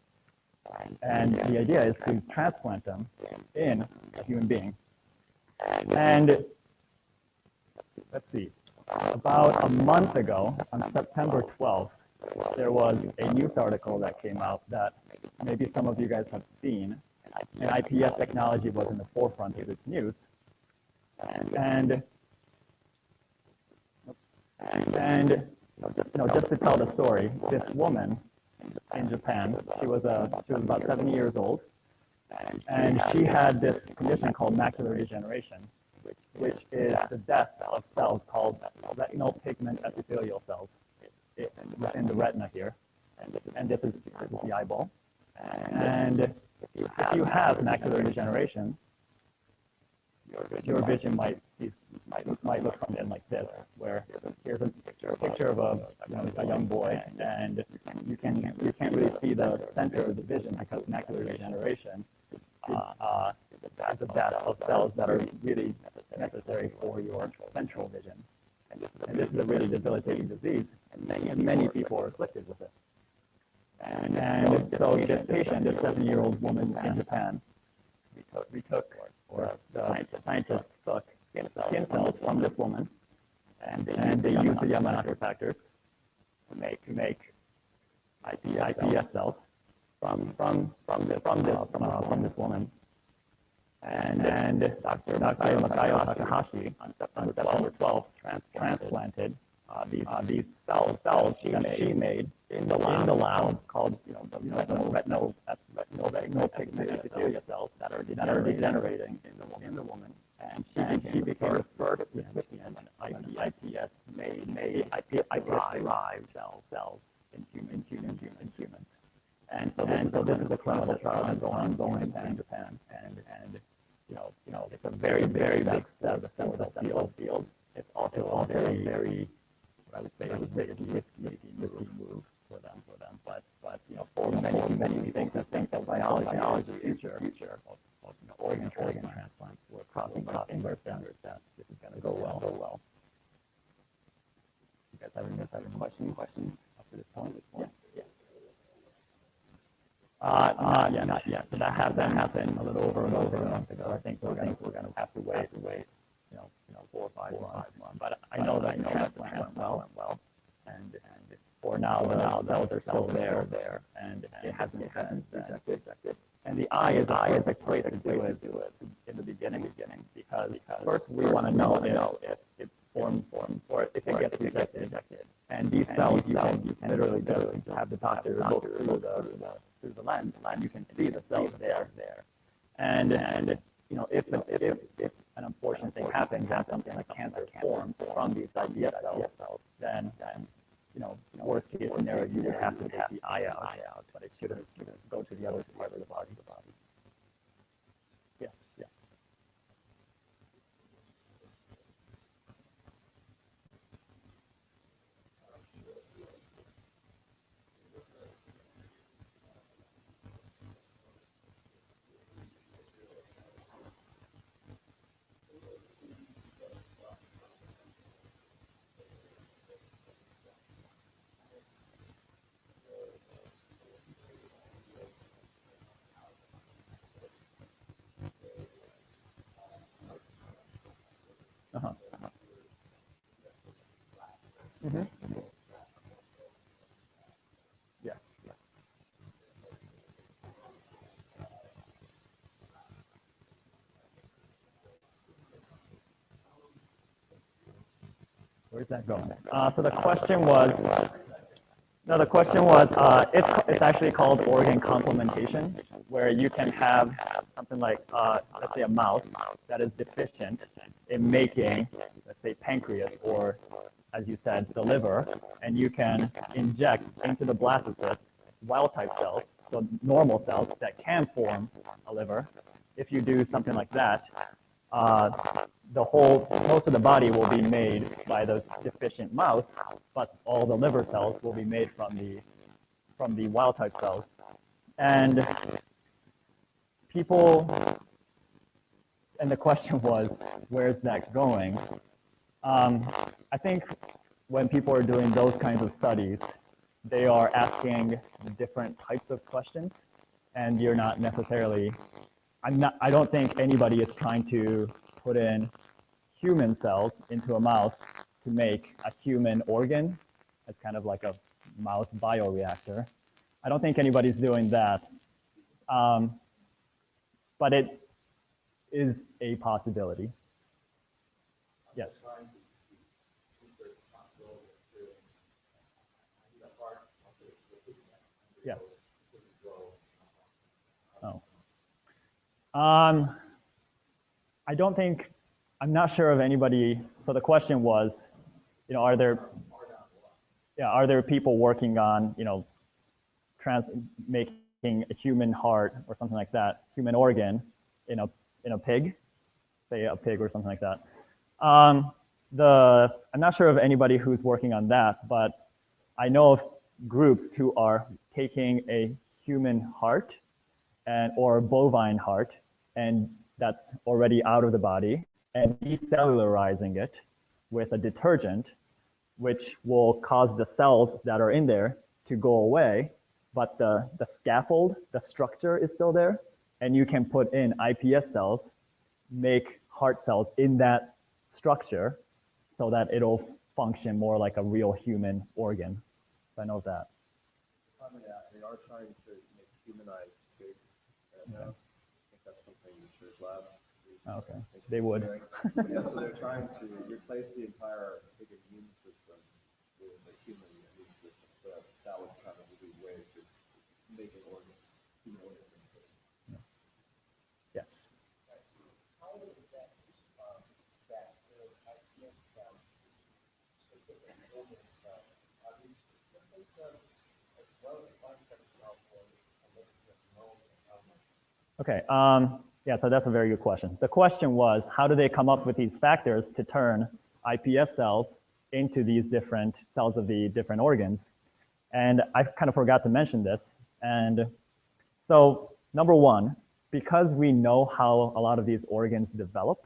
And the idea is to transplant them in a human being. And let's see, about a month ago, on September 12th, there was a news article that came out that maybe some of you guys have seen, and iPS technology was in the forefront of this news. And just to tell the story, this woman in Japan, she was about 70 years old, and she had this condition called macular degeneration, which is the death of cells called retinal pigment epithelial cells within the retina here. And this is the eyeball. And if you have macular degeneration, your vision might look something like this, where here's a picture of a young boy, and you can't really see the center of the vision because macular degeneration is a death of cells that are really necessary for your central vision. And this is a really debilitating disease, and many people are afflicted with it. And so this patient, this 70-year-old woman in Japan, the scientists took skin cells from this woman, and they used the Yamanaka factors to make iPS cells from this woman. And Dr. Masayo Takahashi on September 12th transplanted these cells she made in the lab called retinal pigment epithelial cells that are degenerating in the woman. And she became the first recipient of iPS made iPS-derived cells in humans. And so this is a clinical trial that's ongoing in Japan, and it's a very big step in the stem field. It's also a very I would say risky move for them. But for many things of biology future of organ transplants, we're crossing our standards that this is going to go well. You guys have any questions up to this point? Yes. Not yet. So that happened a little over a month ago. I think we're going to have to wait, 4 or 5 months. But I know that transplant went well, and for now the cells are still there, and it hasn't rejected. And the eye is a place to do it in the beginning, because first we want to know if it forms or if it gets rejected. And these cells you can literally just have the doctor look through the lens, and you can see the cells there. And if an unfortunate thing happens, and something like cancer forms from these iPS cells, then worst case scenario, you would have to take the eye out, but it shouldn't go to the other part of the body. Yes. Mm-hmm. Yeah. Where's that going? So the question was, it's actually called organ complementation, where you can have something like, let's say a mouse that is deficient in making, let's say pancreas or as you said, the liver, and you can inject into the blastocyst wild-type cells, so normal cells that can form a liver. If you do something like that, most of the body will be made by the deficient mouse, but all the liver cells will be made from the wild-type cells. And and the question was, where's that going? I think when people are doing those kinds of studies, they are asking different types of questions, and you're not necessarily, I don't think anybody is trying to put in human cells into a mouse to make a human organ. It's kind of like a mouse bioreactor. I don't think anybody's doing that. But it is a possibility. Yes. Yes. Oh. I don't think, I'm not sure of anybody. So the question was, are there people working on, making a human heart or something like that, human organ in a pig, say a pig or something like that. I'm not sure of anybody who's working on that, but I know of groups who are taking a human heart or a bovine heart, and that's already out of the body, and decellularizing it with a detergent, which will cause the cells that are in there to go away, but the scaffold, the structure is still there, and you can put in iPS cells, make heart cells in that structure so that it'll function more like a real human organ. So I know that. They are trying to make humanized pigs. And, I think that's something the church lab. Okay, they would. Yeah, so they're trying to replace the entire pig immune system with a human immune system. So that would probably be a way to make an organ, human organ. Yes. How is that their IPS cells specific organ cells? Are these specific as well as one-type cell for a little bit known element? Okay. Yeah, so that's a very good question. The question was, how do they come up with these factors to turn iPS cells into these different cells of the different organs? And I kind of forgot to mention this. And so number one, because we know how a lot of these organs develop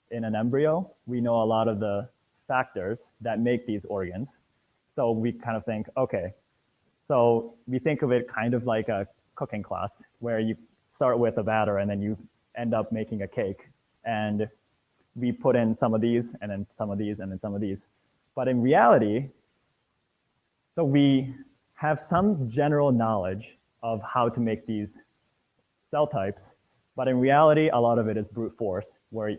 in an embryo, we know a lot of the factors that make these organs. So we kind of think, okay, so we think of it kind of like a cooking class where you start with a batter and then you end up making a cake. And we put in some of these and then some of these and then some of these. But in reality, so we have some general knowledge of how to make these cell types, but in reality, a lot of it is brute force, where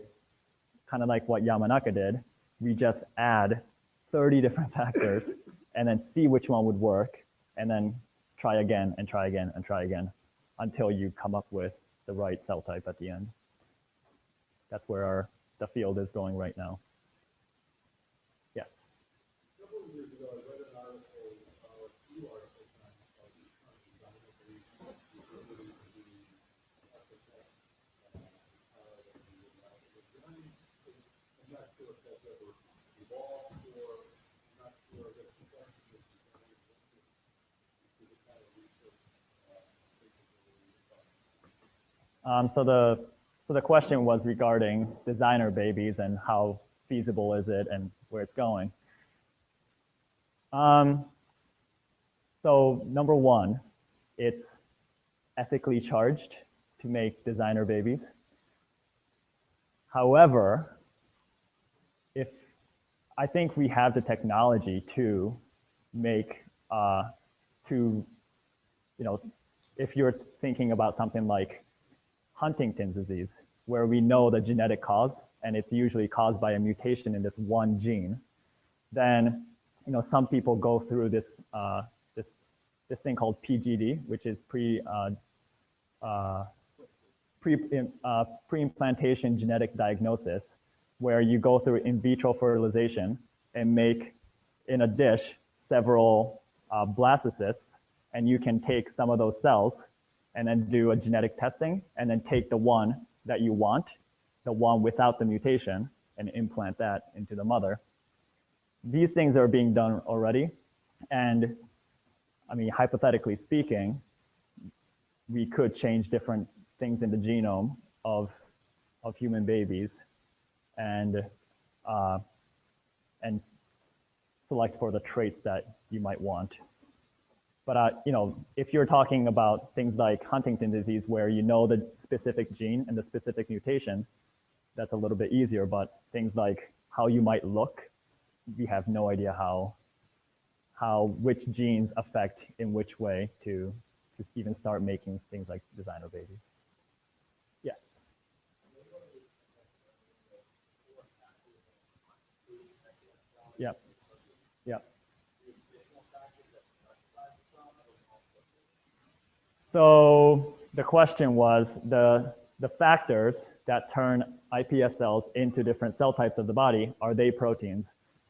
kind of like what Yamanaka did, we just add 30 different factors and then see which one would work, and then try again and try again and try again until you come up with the right cell type at the end. That's where the field is going right now. Yeah. A couple of years ago, I read an article, or a few articles on designer babies, the ability to be architect, I'm not sure if that's ever evolved, or I'm not sure if that's something that the kind of research So the question was regarding designer babies and how feasible is it and where it's going. So number one, it's ethically charged to make designer babies. However, I think we have the technology to make, if you're thinking about something like Huntington's disease, where we know the genetic cause, and it's usually caused by a mutation in this one gene, then some people go through this this thing called PGD, which is pre-implantation genetic diagnosis, where you go through in vitro fertilization and make in a dish several blastocysts, and you can take some of those cells and then do a genetic testing, and then take the one that you want, the one without the mutation, and implant that into the mother. These things are being done already. And I mean, hypothetically speaking, we could change different things in the genome of human babies and select for the traits that you might want. But if you're talking about things like Huntington disease, where you know the specific gene and the specific mutation, that's a little bit easier. But things like how you might look, we have no idea how which genes affect in which way to even start making things like designer babies. Yeah. Yep. Yep. So the question was the factors that turn iPS cells into different cell types of the body, are they proteins?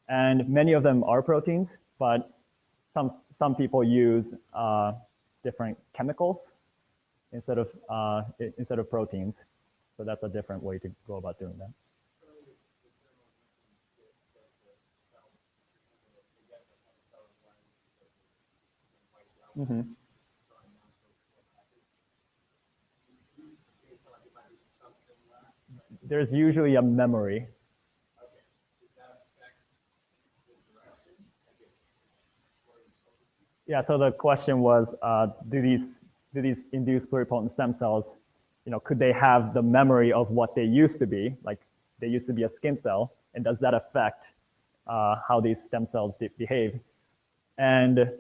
And many of them are proteins, but some people use different chemicals instead of proteins. So that's a different way to go about doing that. Mm-hmm. There's usually a memory. Yeah, so the question was, do these induced pluripotent stem cells, could they have the memory of what they used to be? Like they used to be a skin cell, and does that affect how these stem cells behave? And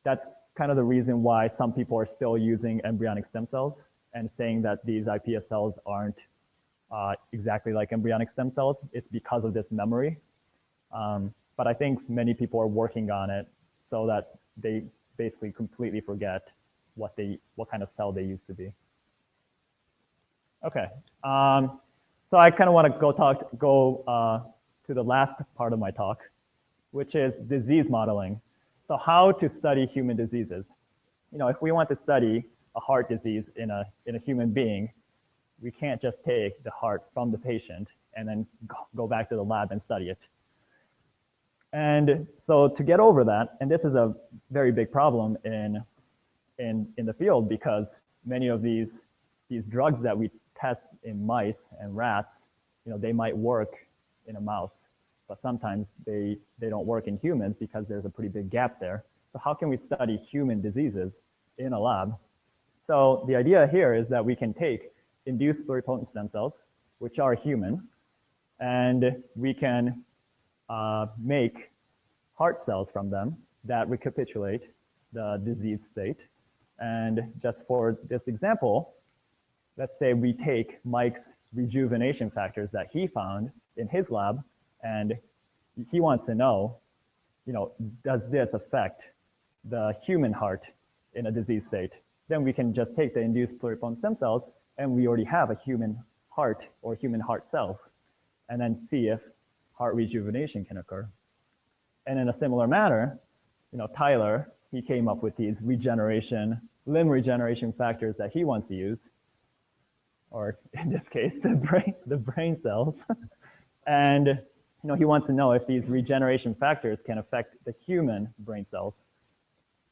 that's kind of the reason why some people are still using embryonic stem cells and saying that these iPS cells aren't exactly like embryonic stem cells. It's because of this memory. But I think many people are working on it so that they basically completely forget what kind of cell they used to be. Okay, so I kind of want to go to the last part of my talk, which is disease modeling. So how to study human diseases. If we want to study a heart disease in a human being, we can't just take the heart from the patient and then go back to the lab and study it. And so to get over that, and this is a very big problem in the field, because many of these drugs that we test in mice and rats, they might work in a mouse, but sometimes they don't work in humans because there's a pretty big gap there. So how can we study human diseases in a lab? So the idea here is that we can take induced pluripotent stem cells, which are human, and we can make heart cells from them that recapitulate the disease state. And just for this example, let's say we take Mike's rejuvenation factors that he found in his lab, and he wants to know, does this affect the human heart in a disease state? Then we can just take the induced pluripotent stem cells, and we already have a human heart or human heart cells, and then see if heart rejuvenation can occur. And in a similar manner, Tyler, he came up with these limb regeneration factors that he wants to use, or in this case, the brain cells. And he wants to know if these regeneration factors can affect the human brain cells.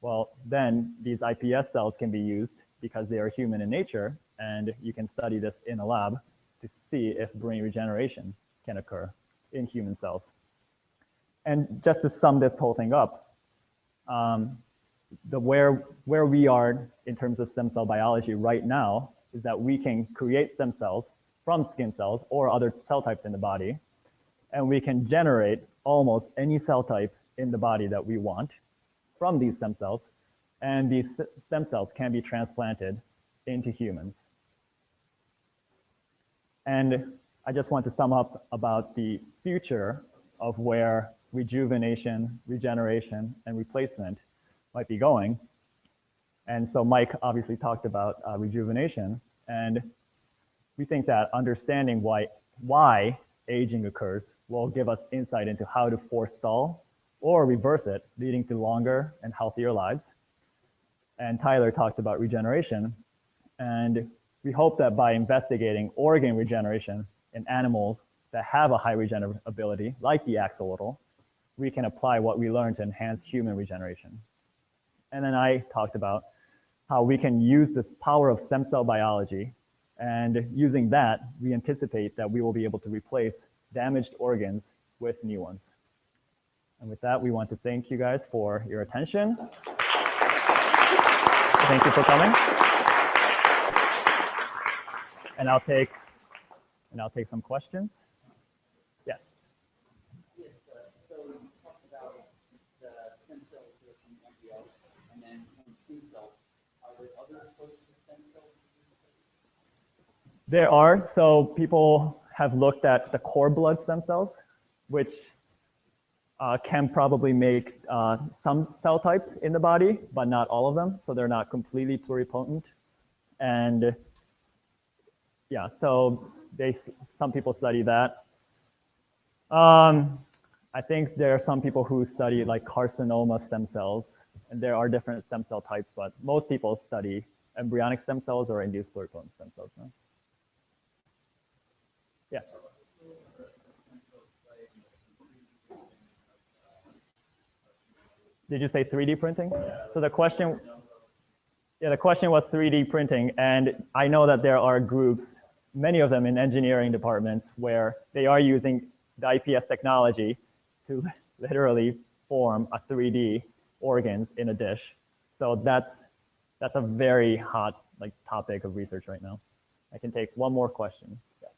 Well, then these iPS cells can be used because they are human in nature, and you can study this in a lab to see if brain regeneration can occur in human cells. And just to sum this whole thing up, where we are in terms of stem cell biology right now is that we can create stem cells from skin cells or other cell types in the body, and we can generate almost any cell type in the body that we want from these stem cells, and these stem cells can be transplanted into humans. And I just want to sum up about the future of where rejuvenation, regeneration, and replacement might be going. And so Mike obviously talked about rejuvenation, and we think that understanding why aging occurs will give us insight into how to forestall or reverse it, leading to longer and healthier lives. And Tyler talked about regeneration. And we hope that by investigating organ regeneration in animals that have a high regenerative ability, like the axolotl, we can apply what we learned to enhance human regeneration. And then I talked about how we can use this power of stem cell biology, and using that, we anticipate that we will be able to replace damaged organs with new ones. And with that, we want to thank you guys for your attention. Thank you for coming. And I'll take some questions. Yes. Yes, so you talked about the stem cells from embryo and then stem cells. Are there other sources of stem cells? There are. So people have looked at the cord blood stem cells, which can probably make some cell types in the body, but not all of them. So they're not completely pluripotent. And yeah, so some people study that. I think there are some people who study like carcinoma stem cells, and there are different stem cell types, but most people study embryonic stem cells or induced pluripotent stem cells. No? Yes. Did you say 3D printing? So the question was 3D printing, and I know that there are groups, many of them in engineering departments, where they are using the IPS technology to literally form a 3D organs in a dish. So that's a very hot topic of research right now. I can take one more question. Yes.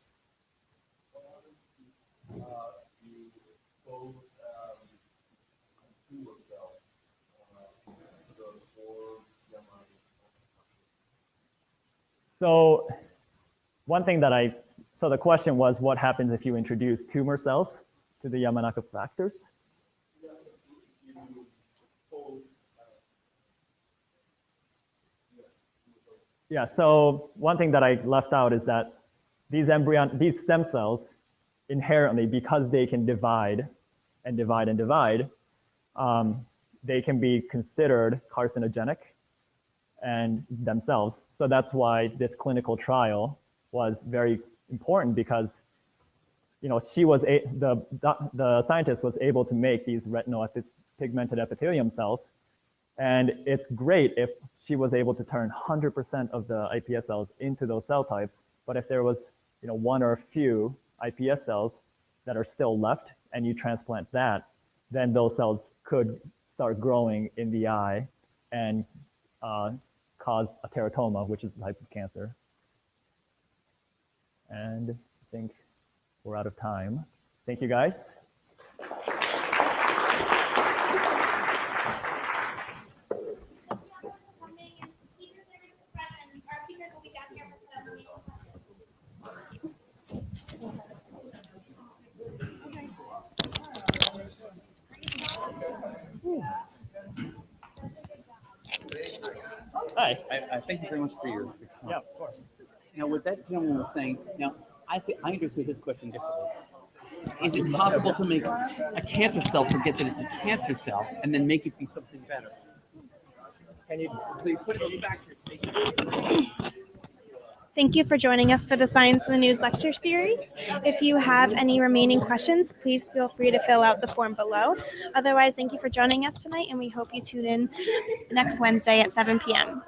So one thing so the question was, what happens if you introduce tumor cells to the Yamanaka factors? Yeah, so one thing that I left out is that these stem cells inherently, because they can divide and divide and divide, they can be considered carcinogenic and themselves. So that's why this clinical trial was very important, because the scientist was able to make these retinal pigmented epithelium cells. And it's great if she was able to turn 100% of the iPS cells into those cell types. But if there was one or a few iPS cells that are still left and you transplant that, then those cells could start growing in the eye and cause a teratoma, which is a type of cancer. And I think we're out of time. Thank you, guys. Hi. I thank you very much for your comment. Yeah, of course. Now, what that gentleman was saying, I understood his question differently. Is it possible to make a cancer cell forget that it's a cancer cell and then make it be something better? Can you please put it back here? Thank you for joining us for the Science in the News lecture series. If you have any remaining questions, please feel free to fill out the form below. Otherwise, thank you for joining us tonight, and we hope you tune in next Wednesday at 7 p.m.